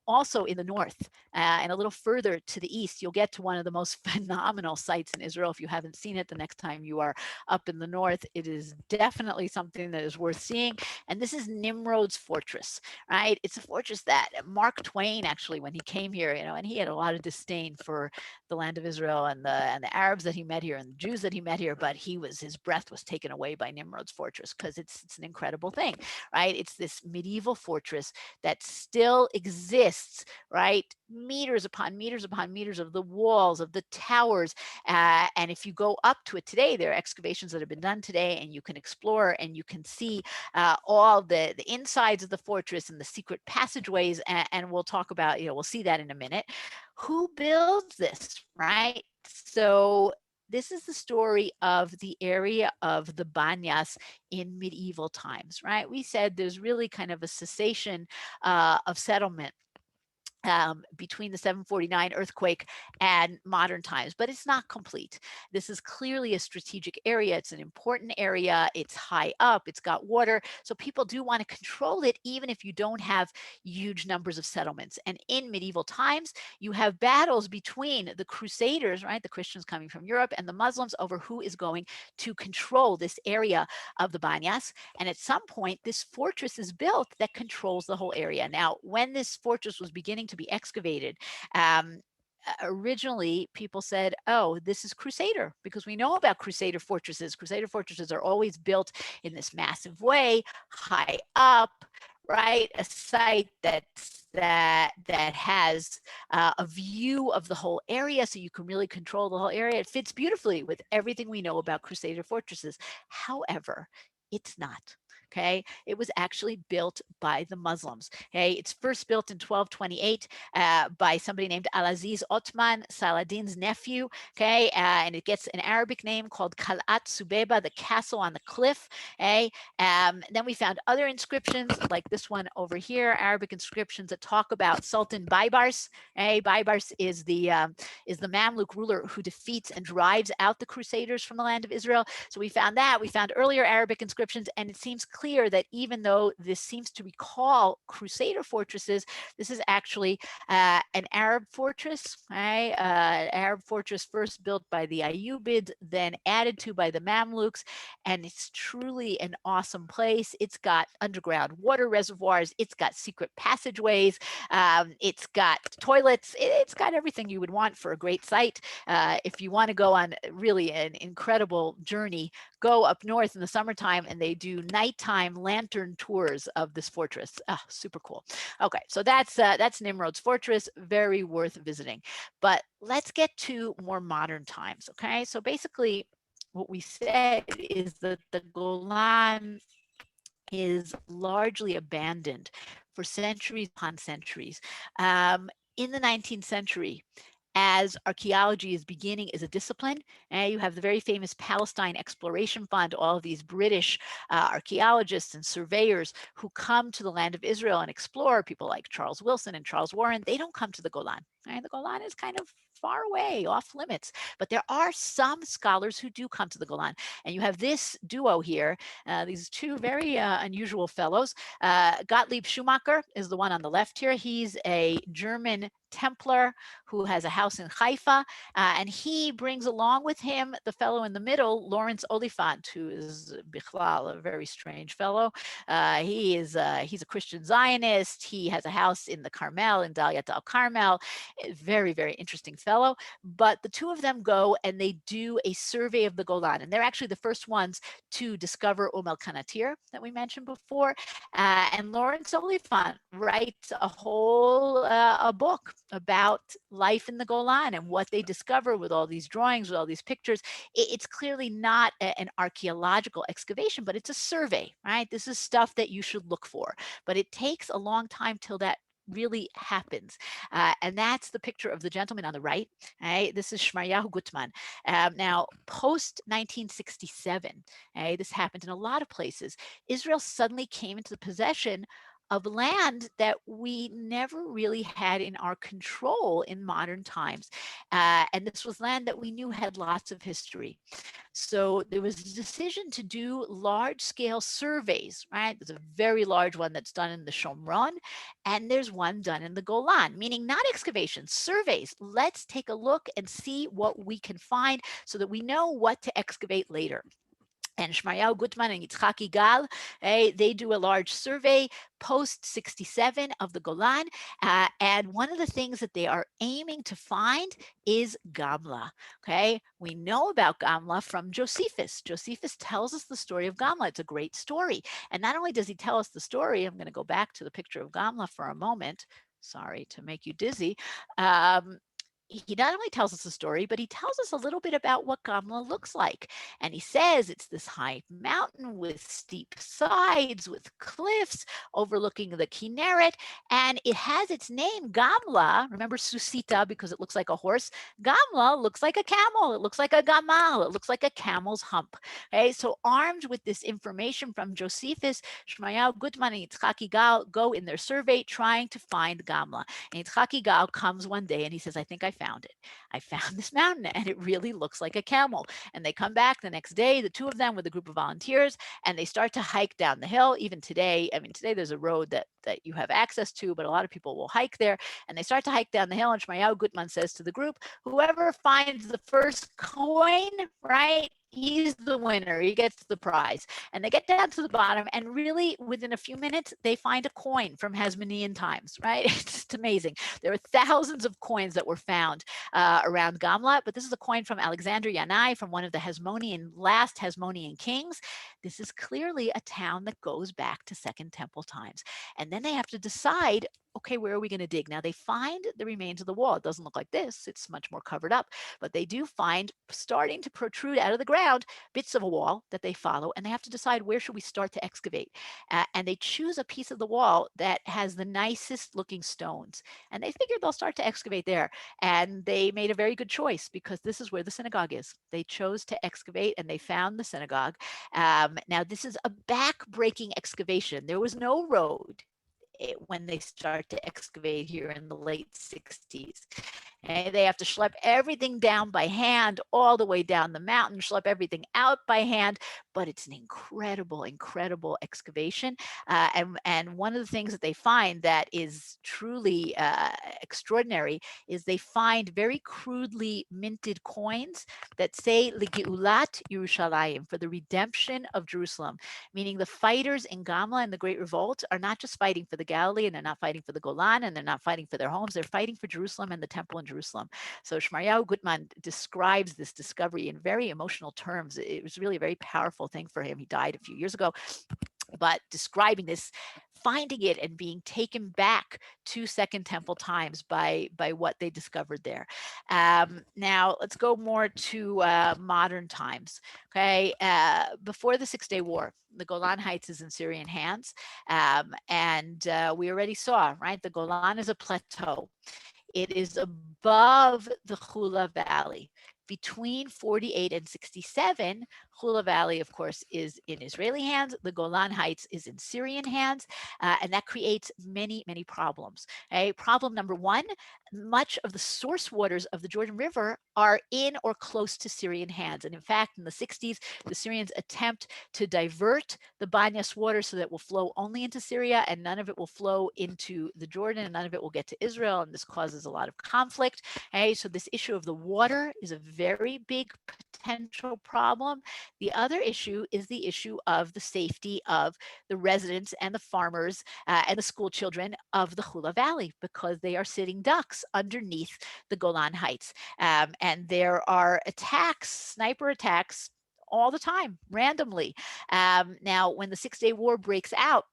also in the north and a little further to the east, you'll get to one of the most phenomenal sites in Israel. If you haven't seen it, the next time you are up in the north, it is definitely something that is worth seeing. And this is Nimrod's fortress, right? It's a fortress that Mark Twain, actually, when he came here, and he had a lot of disdain for the land of Israel and the Arabs that he met here and the Jews that he met here, but his breath was taken away by Nimrod's fortress because it's an incredible thing, right? It's this medieval fortress that still exists, right? Meters upon meters upon meters of the walls, of the towers. And if you go up to it today, there are excavations that have been done today, and you can explore and you can see all the insides of the fortress and the secret passageways. And we'll talk about, we'll see that in a minute. Who builds this, right? So this is the story of the area of the Banyas in medieval times, right? We said there's really kind of a cessation of settlement between the 749 earthquake and modern times, but it's not complete. This is clearly a strategic area. It's an important area. It's high up. It's got water. So people do want to control it, even if you don't have huge numbers of settlements. And in medieval times, you have battles between the Crusaders, right, the Christians coming from Europe, and the Muslims over who is going to control this area of the Banyas. And at some point, this fortress is built that controls the whole area. Now, when this fortress was beginning to be excavated, originally people said, oh, this is Crusader, because we know about Crusader fortresses. Crusader fortresses are always built in this massive way, high up, right? A site that has a view of the whole area, so you can really control the whole area. It fits beautifully with everything we know about Crusader fortresses. However, it's not. Okay, it was actually built by the Muslims. Okay, it's first built in 1228 by somebody named Al-Aziz Otman, Saladin's nephew. Okay, and it gets an Arabic name called Kalat Subeba, the castle on the cliff. Okay, then we found other inscriptions like this one over here, Arabic inscriptions that talk about Sultan Baybars. Okay, Baybars is the Mamluk ruler who defeats and drives out the Crusaders from the land of Israel. So we found that. We found earlier Arabic inscriptions, and it seems clear that even though this seems to recall Crusader fortresses, this is actually an Arab fortress, right? Arab fortress first built by the Ayyubids, then added to by the Mamluks, and it's truly an awesome place. It's got underground water reservoirs, it's got secret passageways, it's got toilets, it's got everything you would want for a great site. If you want to go on really an incredible journey, go up north in the summertime, and they do nighttime lantern tours of this fortress. Super cool. Okay, so that's Nimrod's fortress, very worth visiting. But let's get to more modern times. Okay, so basically what we said is that the Golan is largely abandoned for centuries upon centuries. in the 19th century, as archaeology is beginning as a discipline, and you have the very famous Palestine Exploration Fund, all of these British archaeologists and surveyors who come to the land of Israel and explore, people like Charles Wilson and Charles Warren. They don't come to the Golan. Right? The Golan is kind of far away, off limits, but there are some scholars who do come to the Golan. And you have this duo here, these two very unusual fellows. Gottlieb Schumacher is the one on the left here. He's a German Templar who has a house in Haifa, and he brings along with him the fellow in the middle, Lawrence Oliphant, who is Bichlal, a very strange fellow. He's a Christian Zionist. He has a house in the Carmel, in Daliat al Carmel. Very, very interesting fellow. But the two of them go and they do a survey of the Golan, and they're actually the first ones to discover El Kanatir that we mentioned before. And Lawrence Oliphant writes a whole a book about life in the Golan and what they discover with all these drawings, with all these pictures. It's clearly not an archaeological excavation, but it's a survey, right? This is stuff that you should look for, but it takes a long time till that really happens. And that's the picture of the gentleman on the right. Right? This is Shmaryahu Gutman. Now, post 1967, this happened in a lot of places. Israel suddenly came into the possession of land that we never really had in our control in modern times. And this was land that we knew had lots of history. So there was a decision to do large-scale surveys, right? There's a very large one that's done in the Shomron, and there's one done in the Golan, meaning not excavations, surveys. Let's take a look and see what we can find so that we know what to excavate later. And Shmaryahu Gutman and Yitzhak Igal, they do a large survey post 67 of the Golan. And one of the things that they are aiming to find is Gamla. Okay, we know about Gamla from Josephus. Josephus tells us the story of Gamla. It's a great story. And not only does he tell us the story, I'm going to go back to the picture of Gamla for a moment. Sorry to make you dizzy. He not only tells us a story, but he tells us a little bit about what Gamla looks like. And he says it's this high mountain with steep sides, with cliffs overlooking the Kinneret, and it has its name, Gamla. Remember Sussita, because it looks like a horse. Gamla looks like a camel. It looks like a gamal. It looks like a camel's hump. Okay, so armed with this information from Josephus, Shmaryahu Gutman and Yitzhak Igal go in their survey trying to find Gamla. And Yitzhak Igal comes one day and he says, I think I found it. I found this mountain and it really looks like a camel. And they come back the next day, the two of them with a group of volunteers, and they start to hike down the hill. Even today, I mean, today there's a road that you have access to, but a lot of people will hike there. And they start to hike down the hill, and Shmaryahu Gutman says to the group, whoever finds the first coin, right, he's the winner. He gets the prize. And they get down to the bottom, and really within a few minutes, they find a coin from Hasmonean times, right? It's just amazing. There are thousands of coins that were found around Gamla, but this is a coin from Alexander Yanai, from one of the last Hasmonean kings. This is clearly a town that goes back to Second Temple times. And then they have to decide, okay, where are we going to dig? Now they find the remains of the wall. It doesn't look like this. It's much more covered up, but they do find, starting to protrude out of the ground, bits of a wall that they follow, and they have to decide, where should we start to excavate? And they choose a piece of the wall that has the nicest looking stones, and they figured they'll start to excavate there. And they made a very good choice, because this is where the synagogue is. They chose to excavate, and they found the synagogue. Now this is a back-breaking excavation. There was no road when they start to excavate here in the late 60s. And they have to schlep everything down by hand, all the way down the mountain, schlep everything out by hand. But it's an incredible, incredible excavation. And one of the things that they find that is truly extraordinary is they find very crudely minted coins that say Ligeulat Yerushalayim, for the redemption of Jerusalem, meaning the fighters in Gamla and the Great Revolt are not just fighting for the Galilee, and they're not fighting for the Golan, and they're not fighting for their homes. They're fighting for Jerusalem and the temple in Jerusalem. So Shmaryahu Gutman describes this discovery in very emotional terms. It was really a very powerful thing for him. He died a few years ago, but describing this, finding it and being taken back to Second Temple times by what they discovered there. Now let's go more to modern times. Okay, before the 6-Day War, the Golan Heights is in Syrian hands, and we already saw, right, the Golan is a plateau. It is above the Chula Valley. Between 48 and 67, Chula Valley, of course, is in Israeli hands. The Golan Heights is in Syrian hands, and that creates many, many problems. Okay? Problem number one, much of the source waters of the Jordan River are in or close to Syrian hands. And in fact, in the 60s, the Syrians attempt to divert the Banias water so that it will flow only into Syria, and none of it will flow into the Jordan, and none of it will get to Israel, and this causes a lot of conflict. Okay? So this issue of the water is a very big potential problem. The other issue is the issue of the safety of the residents and the farmers and the school children of the Chula Valley, because they are sitting ducks underneath the Golan Heights. And there are attacks, sniper attacks, all the time, randomly. Now, when the Six-Day War breaks out,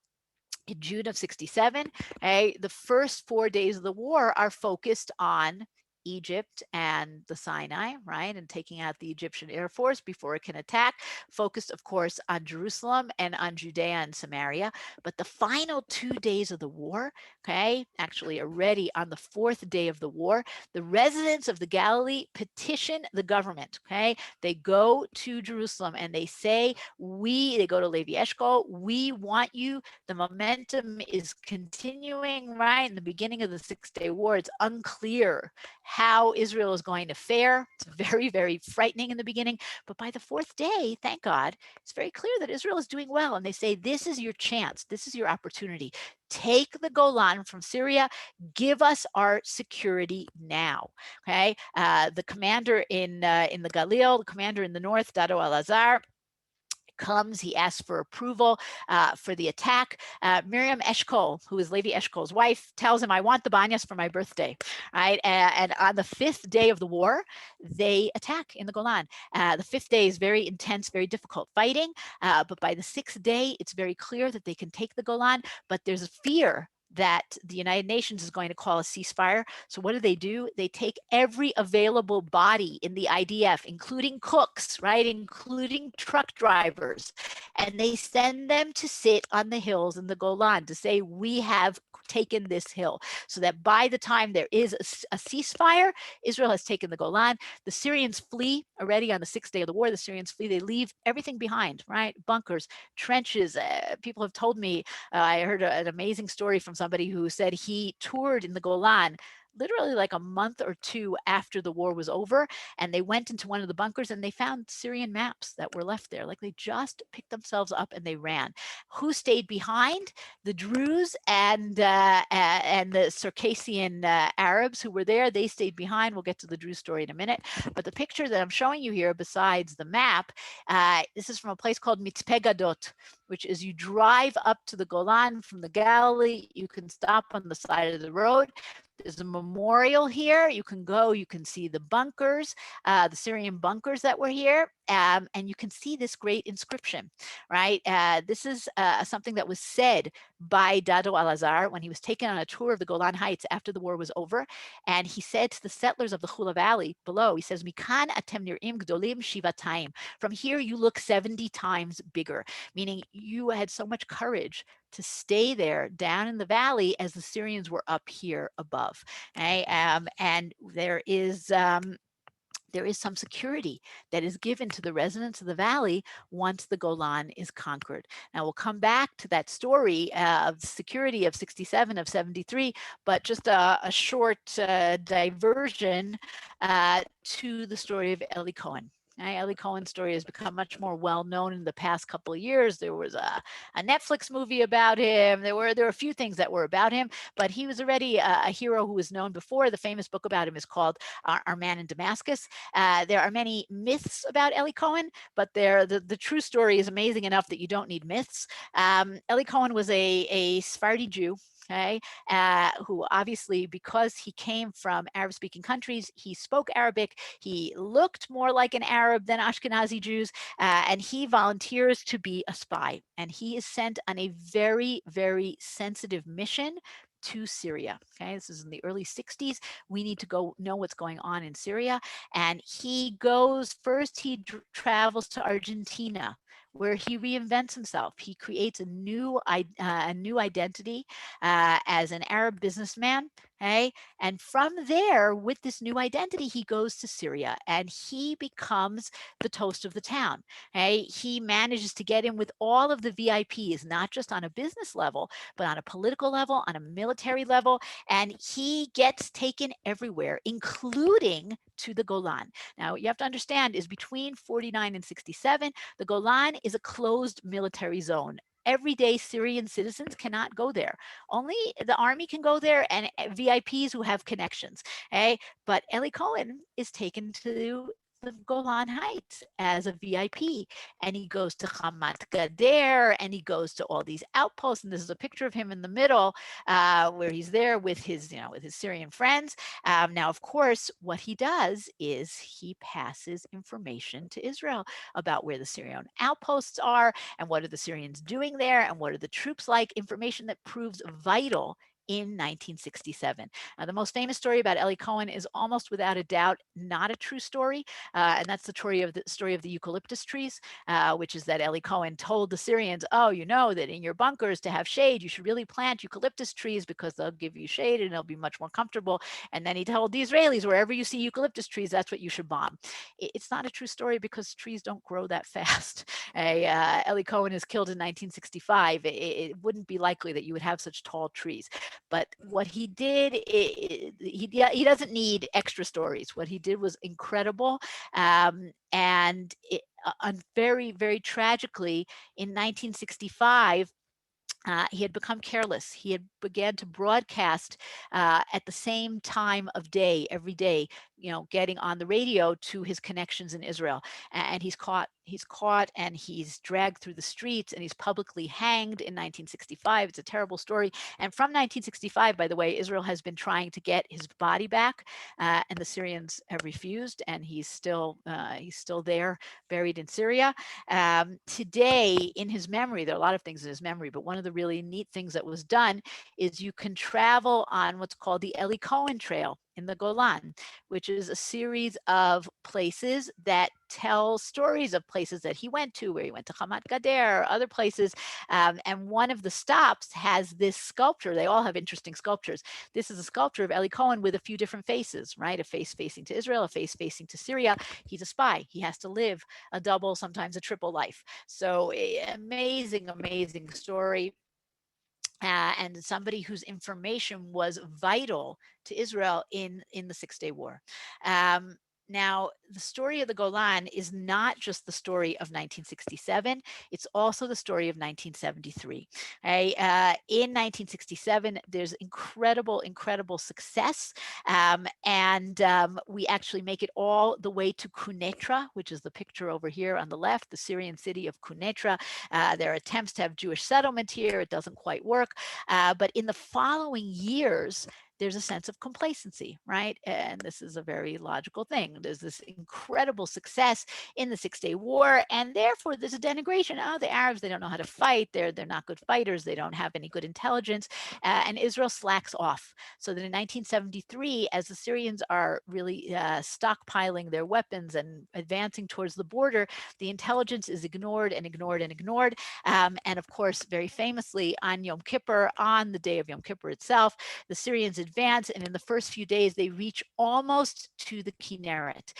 in June of 67, the first 4 days of the war are focused on Egypt and the Sinai, right? And taking out the Egyptian Air Force before it can attack, focused, of course, on Jerusalem and on Judea and Samaria. But the final 2 days of the war, actually already on the fourth day of the war, the residents of the Galilee petition the government, They go to Jerusalem and they say, they go to Levi Eshkol, we want you. The momentum is continuing, right? In the beginning of the Six-Day War, it's unclear how Israel is going to fare. It's very, very frightening in the beginning. But by the fourth day, thank God, it's very clear that Israel is doing well. And they say, this is your chance. This is your opportunity. Take the Golan from Syria. Give us our security now. The commander in the Galil, the commander in the north, Dado Al-Azhar, comes, he asks for approval for the attack. Miriam Eshkol, who is Levi Eshkol's wife, tells him, I want the Banias for my birthday, right? And on the fifth day of the war, they attack in the Golan. The fifth day is very intense, very difficult fighting, but by the sixth day, it's very clear that they can take the Golan, but there's a fear that the United Nations is going to call a ceasefire. So what do? They take every available body in the IDF, including cooks, right, including truck drivers, and they send them to sit on the hills in the Golan to say, we have taken this hill, so that by the time there is a ceasefire, Israel has taken the Golan. The Syrians flee already on the sixth day of the war. The Syrians flee. They leave everything behind, right? Bunkers, trenches. People have told me, I heard an amazing story from somebody who said he toured in the Golan literally like a month or two after the war was over, and they went into one of the bunkers and they found Syrian maps that were left there. Like, they just picked themselves up and they ran. Who stayed behind? The Druse and the Circassian Arabs who were there. They stayed behind. We'll get to the Druse story in a minute. But the picture that I'm showing you here, besides the map, this is from a place called Mitzpe Gadot, which is, you drive up to the Golan from the Galilee. You can stop on the side of the road. There's a memorial here. You can go, you can see the bunkers, the Syrian bunkers that were here, and you can see this great inscription, right? This is something that was said by Dado Al-Azhar when he was taken on a tour of the Golan Heights after the war was over. And he said to the settlers of the Chula Valley below, he says, Mikan atem nir'im gdolim shivatayim. From here, you look 70 times bigger, meaning you had so much courage to stay there down in the valley as the Syrians were up here above. And there is some security that is given to the residents of the valley once the Golan is conquered. Now, we'll come back to that story of security of 67, of 73, but just a short diversion to the story of Eli Cohen. Eli Cohen's story has become much more well-known in the past couple of years. There was a Netflix movie about him. There were a few things that were about him, but he was already a hero who was known before. The famous book about him is called Our Man in Damascus. There are many myths about Eli Cohen, but the true story is amazing enough that you don't need myths. Eli Cohen was a Sephardi Jew, who obviously, because he came from Arab-speaking countries, he spoke Arabic, he looked more like an Arab than Ashkenazi Jews, and he volunteers to be a spy. And he is sent on a very, very sensitive mission to Syria. This is in the early 60s. We need to go know what's going on in Syria. And he goes, first he travels to Argentina, where he reinvents himself. He creates a new identity as an Arab businessman Okay. And from there, with this new identity, he goes to Syria and he becomes the toast of the town. Okay. He manages to get in with all of the VIPs, not just on a business level, but on a political level, on a military level. And he gets taken everywhere, including to the Golan. Now, what you have to understand is between 49 and 67, the Golan is a closed military zone. Everyday Syrian citizens cannot go there. Only the army can go there and VIPs who have connections. Okay. But Eli Cohen is taken to the Golan Heights as a VIP, and he goes to Hamat Gader, and he goes to all these outposts. And this is a picture of him in the middle, where he's there with his, with his Syrian friends. Now, of course, what he does is he passes information to Israel about where the Syrian outposts are and what are the Syrians doing there and what are the troops like, information that proves vital in 1967. The most famous story about Eli Cohen is almost without a doubt not a true story, and that's the story of the eucalyptus trees, which is that Eli Cohen told the Syrians, "Oh, you know that in your bunkers to have shade, you should really plant eucalyptus trees because they'll give you shade and it'll be much more comfortable." And then he told the Israelis, "Wherever you see eucalyptus trees, that's what you should bomb." It's not a true story because trees don't grow that fast. Eli Cohen is killed in 1965. It wouldn't be likely that you would have such tall trees. But what he did, he doesn't need extra stories. What he did was incredible. And very, very tragically, in 1965, he had become careless. He had began to broadcast at the same time of day, every day, getting on the radio to his connections in Israel. And he's caught. He's caught and he's dragged through the streets and he's publicly hanged in 1965. It's a terrible story. And from 1965, by the way, Israel has been trying to get his body back, and the Syrians have refused. And he's still there, buried in Syria. Today, in his memory, there are a lot of things in his memory, but one of the really neat things that was done is you can travel on what's called the Eli Cohen Trail in the Golan, which is a series of places that tell stories of places that he went to, where he went to Hamat Gader, other places. And one of the stops has this sculpture. They all have interesting sculptures. This is a sculpture of Eli Cohen with a few different faces, right? A face facing to Israel, a face facing to Syria. He's a spy. He has to live a double, sometimes a triple life. So amazing, amazing story. And somebody whose information was vital to Israel in the Six-Day War. Now, the story of the Golan is not just the story of 1967, it's also the story of 1973. In 1967, there's incredible, incredible success. And we actually make it all the way to Quneitra, which is the picture over here on the left, the Syrian city of Quneitra. There are attempts to have Jewish settlement here. It doesn't quite work. But in the following years, there's a sense of complacency, right? And this is a very logical thing. There's this incredible success in the Six-Day War, and therefore there's a denigration. Oh, the Arabs, they don't know how to fight. They're not good fighters. They don't have any good intelligence. And Israel slacks off. So that in 1973, as the Syrians are really stockpiling their weapons and advancing towards the border, the intelligence is ignored and ignored and ignored. And of course, very famously on Yom Kippur, on the day of Yom Kippur itself, the Syrians advance, and in the first few days, they reach almost to the Kinneret.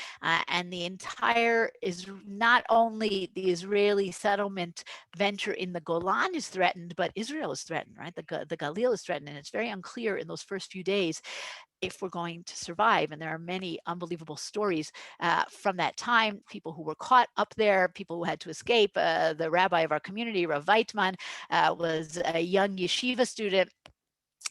And the entire is not only the Israeli settlement venture in the Golan is threatened, but Israel is threatened, right? The Galil is threatened, and it's very unclear in those first few days if we're going to survive. And there are many unbelievable stories from that time, people who were caught up there, people who had to escape. The rabbi of our community, Rav Weitman, was a young yeshiva student,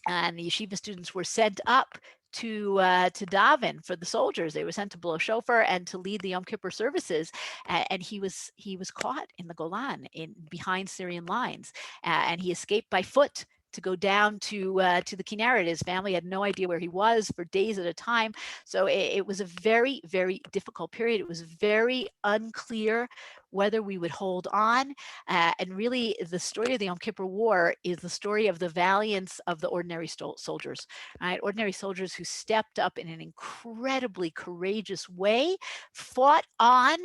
and the yeshiva students were sent up to daven for the soldiers. They were sent to blow shofar and to lead the Yom Kippur services. And he was caught in the Golan, behind Syrian lines, and he escaped by foot to go down to the Kinneret. His family had no idea where he was for days at a time. So it was a very, very difficult period. It was very unclear whether we would hold on. And really, the story of the Yom Kippur War is the story of the valiance of the ordinary soldiers, right? Ordinary soldiers who stepped up in an incredibly courageous way, fought on,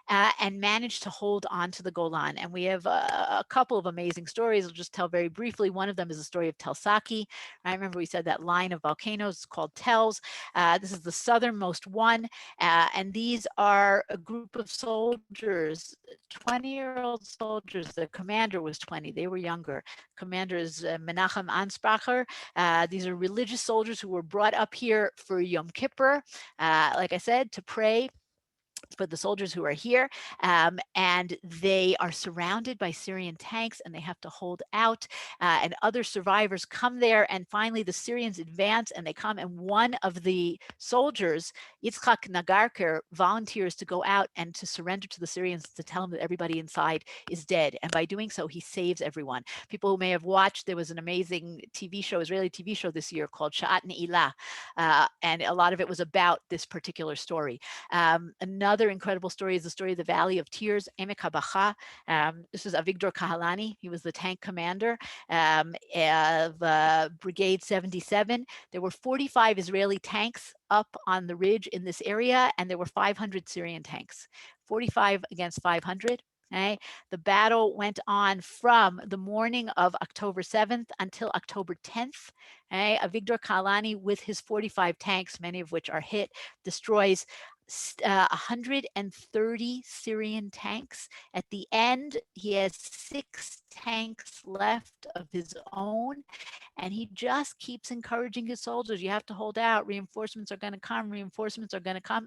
and managed to hold on to the Golan. And we have a couple of amazing stories. I'll just tell very briefly. One of them is the story of Tel Saki. I remember we said that line of volcanoes is called Tells. This is the southernmost one. And these are a group of soldiers, 20-year-old soldiers. The commander was 20. They were younger. Commander is Menachem Anspracher. These are religious soldiers who were brought up here for Yom Kippur, like I said, to pray for the soldiers who are here, and they are surrounded by Syrian tanks, and they have to hold out, and other survivors come there, and finally the Syrians advance, and they come, and one of the soldiers, Yitzchak Nagarker, volunteers to go out and to surrender to the Syrians, to tell them that everybody inside is dead, and by doing so he saves everyone. People who may have watched, there was an amazing TV show, Israeli TV show this year called Sha'at Ne'ilah, and a lot of it was about this particular story. Another incredible story is the story of the Valley of Tears, Emek HaBacha. This is Avigdor Kahalani. He was the tank commander of Brigade 77. There were 45 Israeli tanks up on the ridge in this area, and there were 500 Syrian tanks, 45 against 500. Okay. The battle went on from the morning of October 7th until October 10th. Okay. Avigdor Kahalani, with his 45 tanks, many of which are hit, destroys 130 Syrian tanks. At the end, he has 6 tanks left of his own, and he just keeps encouraging his soldiers, you have to hold out, reinforcements are going to come,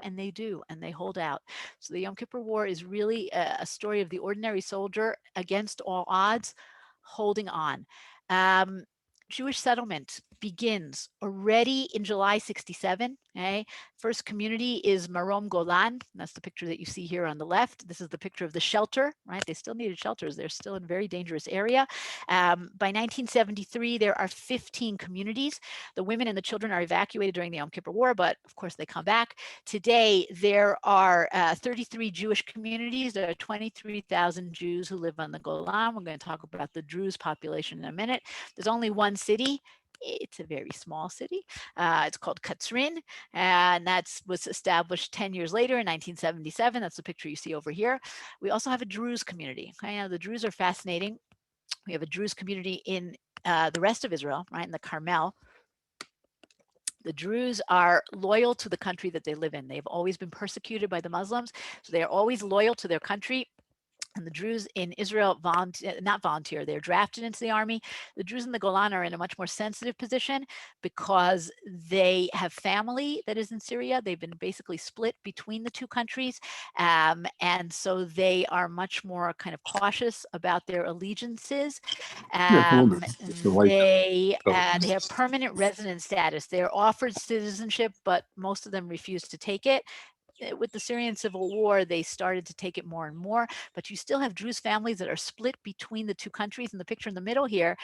and they do, and they hold out. So the Yom Kippur War is really a story of the ordinary soldier against all odds, holding on. Jewish settlement begins already in July 67. Okay? First community is Marom Golan. That's the picture that you see here on the left. This is the picture of the shelter, right? They still needed shelters. They're still in a very dangerous area. By 1973, there are 15 communities. The women and the children are evacuated during the Yom Kippur War, but of course they come back. Today, there are 33 Jewish communities. There are 23,000 Jews who live on the Golan. We're going to talk about the Druse population in a minute. There's only one city. It's a very small city. It's called Katrin, and that was established 10 years later in 1977. That's the picture you see over here. We also have a Druze community. Okay? Now, the Druze are fascinating. We have a Druze community in the rest of Israel, right, in the Carmel. The Druze are loyal to the country that they live in. They've always been persecuted by the Muslims, so they are always loyal to their country. And the Druze in Israel not volunteer, they're drafted into the army. The Druze in the Golan are in a much more sensitive position because they have family that is in Syria. They've been basically split between the two countries. And so they are much more kind of cautious about their allegiances. They have permanent resident status. They're offered citizenship, but most of them refuse to take it. With the Syrian civil war, they started to take it more and more, but you still have Druze families that are split between the two countries. And the picture in the middle here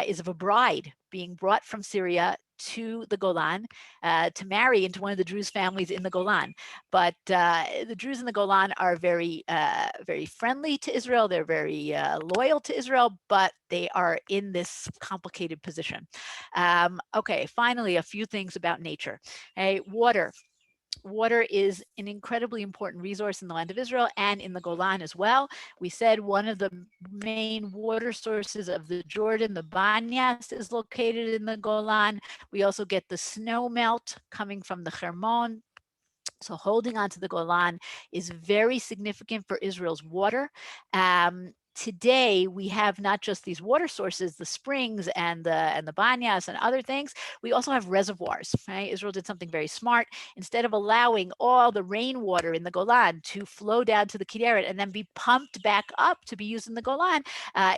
is of a bride being brought from Syria to the Golan to marry into one of the Druze families in the Golan. But the Druze in the Golan are very, very friendly to Israel. They're very loyal to Israel, but they are in this complicated position. Okay, finally, a few things about nature. Okay, water. Water is an incredibly important resource in the land of Israel and in the Golan as well. We said one of the main water sources of the Jordan, the Banias, is located in the Golan. We also get the snow melt coming from the Hermon. So holding on to the Golan is very significant for Israel's water. Today, we have not just these water sources, the springs and the banyas and other things. We also have reservoirs. Right? Israel did something very smart. Instead of allowing all the rainwater in the Golan to flow down to the Kinneret and then be pumped back up to be used in the Golan,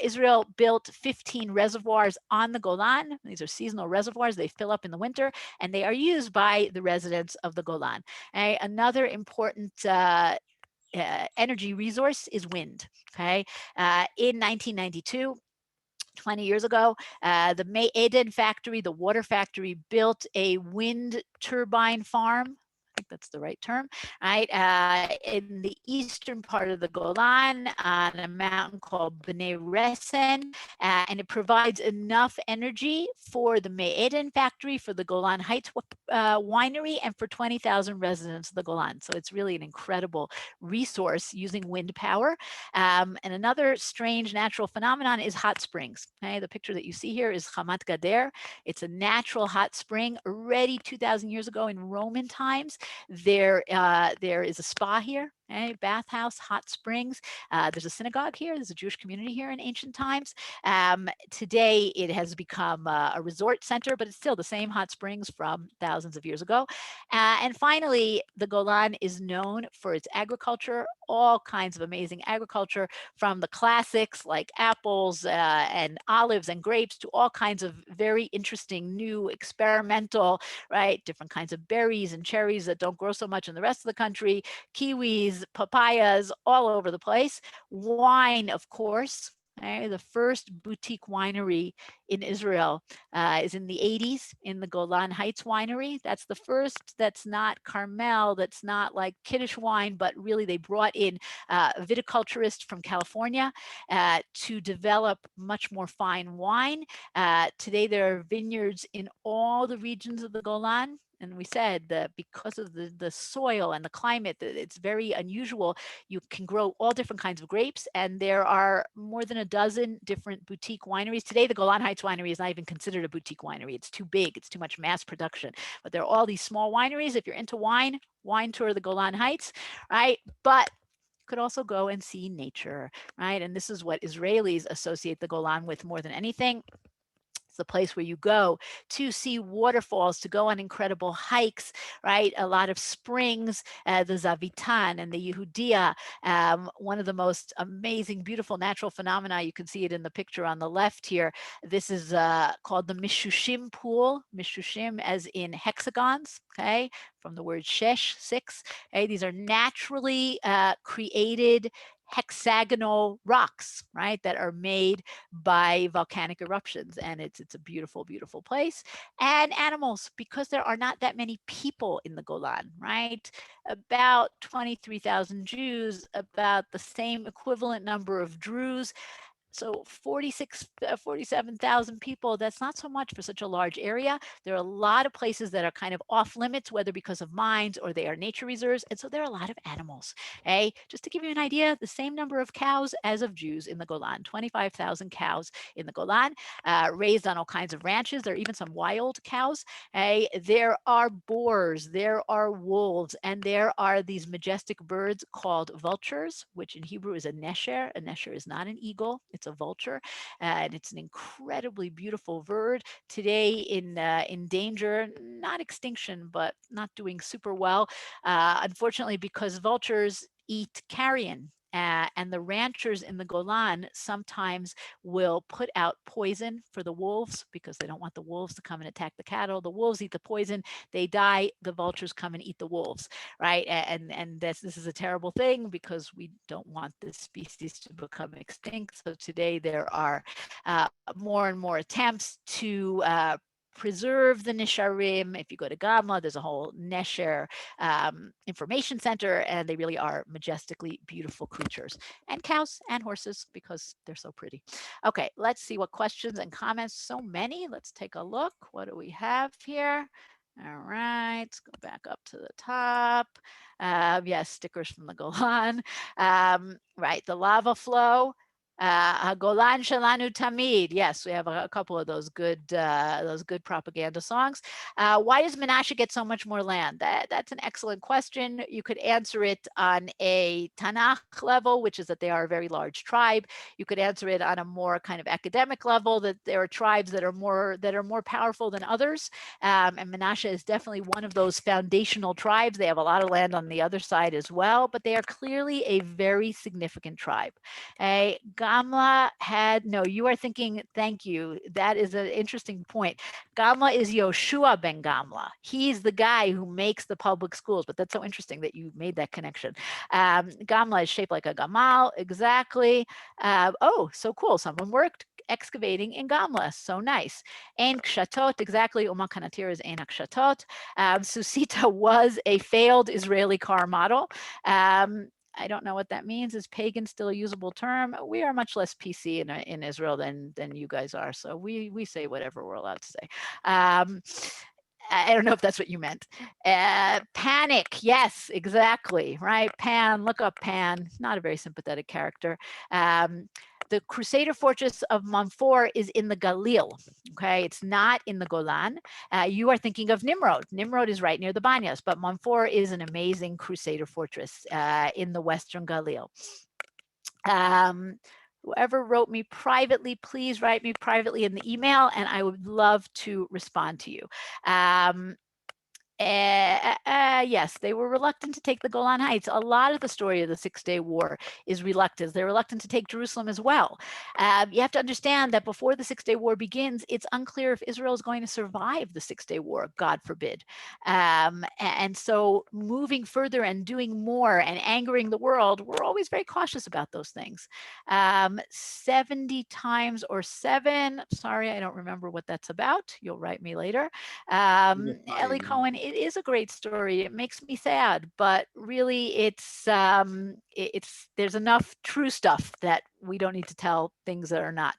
Israel built 15 reservoirs on the Golan. These are seasonal reservoirs. They fill up in the winter, and they are used by the residents of the Golan. Another important energy resource is wind. Okay, in 1992, 20 years ago, the May Eden factory, the water factory, built a wind turbine farm think that's the right term, right? In the eastern part of the Golan on a mountain called Bnei Resen, and it provides enough energy for the Me'eden factory, for the Golan Heights winery, and for 20,000 residents of the Golan. So it's really an incredible resource using wind power. And another strange natural phenomenon is hot springs. Okay? The picture that you see here is Hamat Gader. It's a natural hot spring already 2,000 years ago in Roman times. There is a spa here, bathhouse, hot springs. There's a synagogue here. There's a Jewish community here in ancient times. Today, it has become a resort center, but it's still the same hot springs from thousands of years ago. And finally, the Golan is known for its agriculture, all kinds of amazing agriculture, from the classics like apples and olives and grapes to all kinds of very interesting new experimental, right, different kinds of berries and cherries that don't grow so much in the rest of the country, kiwis, papayas, all over the place. Wine, of course. Okay, the first boutique winery in Israel is in the 80s in the Golan Heights winery. That's the first that's not Carmel, that's not like Kiddush wine, but really they brought in a viticulturist from California to develop much more fine wine. Today there are vineyards in all the regions of the Golan. And we said that because of the soil and the climate, it's very unusual. You can grow all different kinds of grapes, and there are more than a dozen different boutique wineries. Today, the Golan Heights winery is not even considered a boutique winery. It's too big. It's too much mass production. But there are all these small wineries. If you're into wine tour of the Golan Heights, right? But could also go and see nature, right? And this is what Israelis associate the Golan with more than anything. It's the place where you go to see waterfalls, to go on incredible hikes, right? A lot of springs, the Zavitan and the Yehudia, one of the most amazing, beautiful natural phenomena. You can see it in the picture on the left here. This is called the Mishushim pool, Mishushim as in hexagons, okay? From the word shesh, 6. Okay? These are naturally created hexagonal rocks, right, that are made by volcanic eruptions, and it's a beautiful, beautiful place. And animals, because there are not that many people in the Golan, right? About 23,000 Jews, about the same equivalent number of Druze. So 47,000 people, that's not so much for such a large area. There are a lot of places that are kind of off limits, whether because of mines or they are nature reserves. And so there are a lot of animals. Okay? Just to give you an idea, the same number of cows as of Jews in the Golan, 25,000 cows in the Golan, raised on all kinds of ranches. There are even some wild cows. Okay? There are boars, there are wolves, and there are these majestic birds called vultures, which in Hebrew is a nesher. A nesher is not an eagle. It's a vulture, and it's an incredibly beautiful bird. Today in danger, not extinction, but not doing super well, unfortunately, because vultures eat carrion. And the ranchers in the Golan sometimes will put out poison for the wolves because they don't want the wolves to come and attack the cattle. The wolves eat the poison, they die, the vultures come and eat the wolves, right? And this is a terrible thing because we don't want this species to become extinct. So today there are more and more attempts to preserve the Nisharim. If you go to Gamla, there's a whole Nesher information center, and they really are majestically beautiful creatures. And cows and horses because they're so pretty. Okay, let's see what questions and comments. So many. Let's take a look. What do we have here? All right, let's go back up to the top. Yes, stickers from the Golan. Right, the lava flow. Golan Shalanu Tamid. Yes, we have a couple of those good propaganda songs. Why does Menashe get so much more land? That's an excellent question. You could answer it on a Tanakh level, which is that they are a very large tribe. You could answer it on a more kind of academic level, that there are tribes that are more powerful than others. And Menashe is definitely one of those foundational tribes. They have a lot of land on the other side as well, but they are clearly a very significant tribe. Gamla had, no, you are thinking, thank you. That is an interesting point. Gamla is Yoshua ben Gamla. He's the guy who makes the public schools, but that's so interesting that you made that connection. Gamla is shaped like a gamal, exactly. Oh, so cool. Someone worked. excavating in Gamla. So nice. Ein Kshatot, exactly. Uma Kanatir is Ein Kshatot. Sussita was a failed Israeli car model. I don't know what that means. Is pagan still a usable term? We are much less PC in Israel than you guys are. So we say whatever we're allowed to say. I don't know if that's what you meant. Panic. Yes, exactly. Right. Pan, look up Pan. Not a very sympathetic character. The Crusader fortress of Monfort is in the Galil. Okay, it's not in the Golan. You are thinking of Nimrod. Nimrod is right near the Banias, but Monfort is an amazing Crusader fortress in the Western Galil. Whoever wrote me privately, please write me privately in the email, and I would love to respond to you. Yes, they were reluctant to take the Golan Heights. A lot of the story of the Six-Day War is reluctance. They're reluctant to take Jerusalem as well. You have to understand that before the Six-Day War begins, it's unclear if Israel is going to survive the Six-Day War, God forbid. And so moving further and doing more and angering the world, we're always very cautious about those things. 70 times or 7, sorry, I don't remember what that's about. You'll write me later. Eli Cohen, it is a great story. It makes me sad, but really it's there's enough true stuff that we don't need to tell things that are not.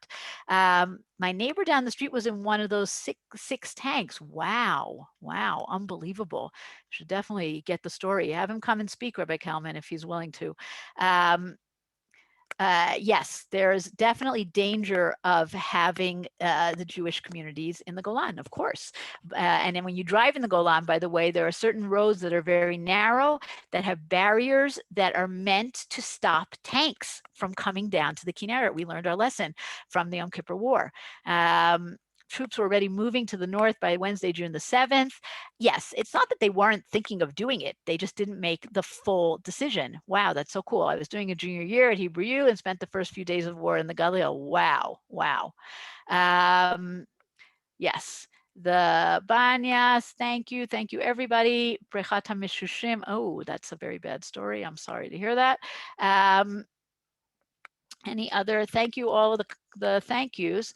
My neighbor down the street was in one of those six tanks. Wow, unbelievable. Should definitely get the story. Have him come and speak, Rabbi Kalman, if he's willing to. Yes, there's definitely danger of having the Jewish communities in the Golan, of course. And then when you drive in the Golan, by the way, there are certain roads that are very narrow that have barriers that are meant to stop tanks from coming down to the Kinneret. We learned our lesson from the Yom Kippur War. Troops were already moving to the north by Wednesday, June the 7th. Yes, it's not that they weren't thinking of doing it. They just didn't make the full decision. Wow, that's so cool. I was doing a junior year at Hebrew U and spent the first few days of war in the Galil. Wow. Yes, the Banias, thank you everybody. Brechata Mishushim. Oh, that's a very bad story. I'm sorry to hear that. Any other? Thank you, all of the thank yous.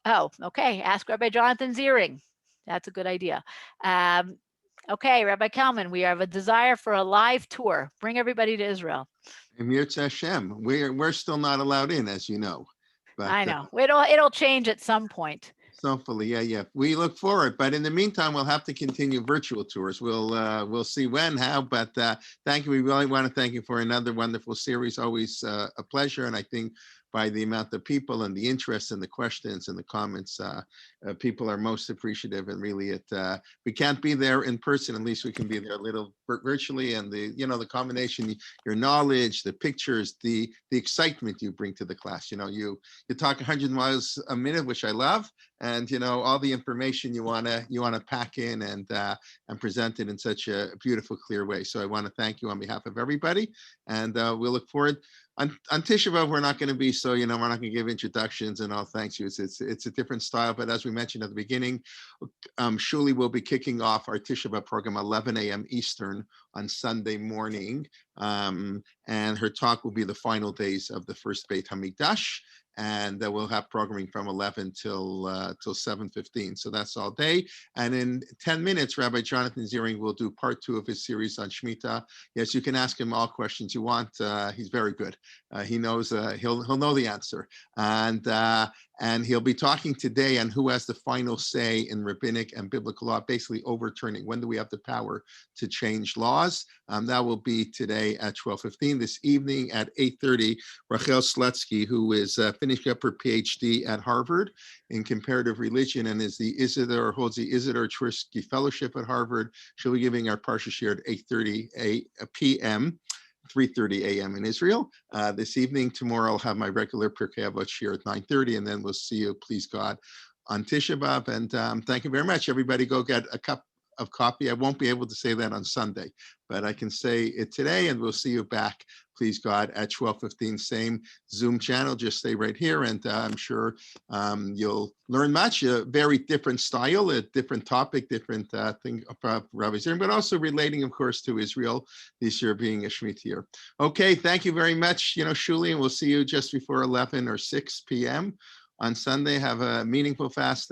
Oh, okay. Ask Rabbi Jonathan Ziering. That's a good idea. Okay, Rabbi Kalman, we have a desire for a live tour. Bring everybody to Israel. Emir Hashem. We're still not allowed in, as you know. But, I know. It'll change at some point. Hopefully, yeah. We look forward, but in the meantime, we'll have to continue virtual tours. We'll see when, how, but thank you. We really want to thank you for another wonderful series. Always a pleasure, and I think by the amount of people and the interest and the questions and the comments, people are most appreciative. And really, we can't be there in person. At least we can be there a little virtually. And the combination, your knowledge, the pictures, the excitement you bring to the class. You talk 100 miles a minute, which I love. And all the information you wanna pack in and present it in such a beautiful, clear way. So I want to thank you on behalf of everybody, and we'll look forward. On Tisha B'Av, we're not going to be so, we're not going to give introductions and all thanks you. It's a different style, but as we mentioned at the beginning, Shulie will be kicking off our Tisha B'Av program 11 a.m. Eastern on Sunday morning, and her talk will be the final days of the first Beit HaMikdash. And we'll have programming from 11 till 7:15. So that's all day. And in 10 minutes, Rabbi Jonathan Ziering will do part 2 of his series on Shemitah. Yes, you can ask him all questions you want. He's very good. He knows, he'll know the answer. And he'll be talking today on who has the final say in rabbinic and biblical law, basically overturning. When do we have the power to change laws? That will be today at 12:15. This evening at 8:30, Rachel Slutsky, who is finishing up her PhD at Harvard in comparative religion and holds the Isidore Tversky Fellowship at Harvard. She'll be giving our Parsha Shir at 8:30 p.m. 3:30 a.m. in Israel. This evening, tomorrow, I'll have my regular Pirkei Avot Shir at 9:30, and then we'll see you, please God, on Tisha B'Av. And thank you very much, everybody. Go get a cup of copy. I won't be able to say that on Sunday, but I can say it today, and we'll see you back, please God, at 12:15, same Zoom channel. Just stay right here, and I'm sure you'll learn much. A very different style, a different topic, different thing about Rabbi Zirin, but also relating, of course, to Israel this year being a Shemitah year. Okay, thank you very much, Shulie, and we'll see you just before 11 or 6 p.m. on Sunday. Have a meaningful fast,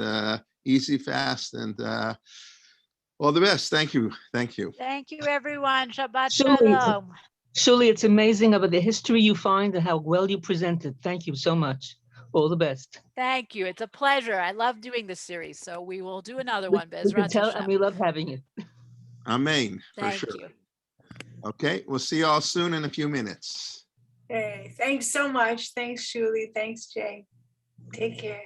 easy fast, and all the best. Thank you. Thank you. Thank you, everyone. Shabbat Shulie, shalom. Shulie, it's amazing about the history you find and how well you presented. Thank you so much. All the best. Thank you. It's a pleasure. I love doing this series, so we will do another one. We can Bezrat tell, Hashem. and we love having it. Amen. For Thank sure. you. Okay, we'll see you all soon in a few minutes. Hey, thanks so much. Thanks, Shulie. Thanks, Jay. Take care.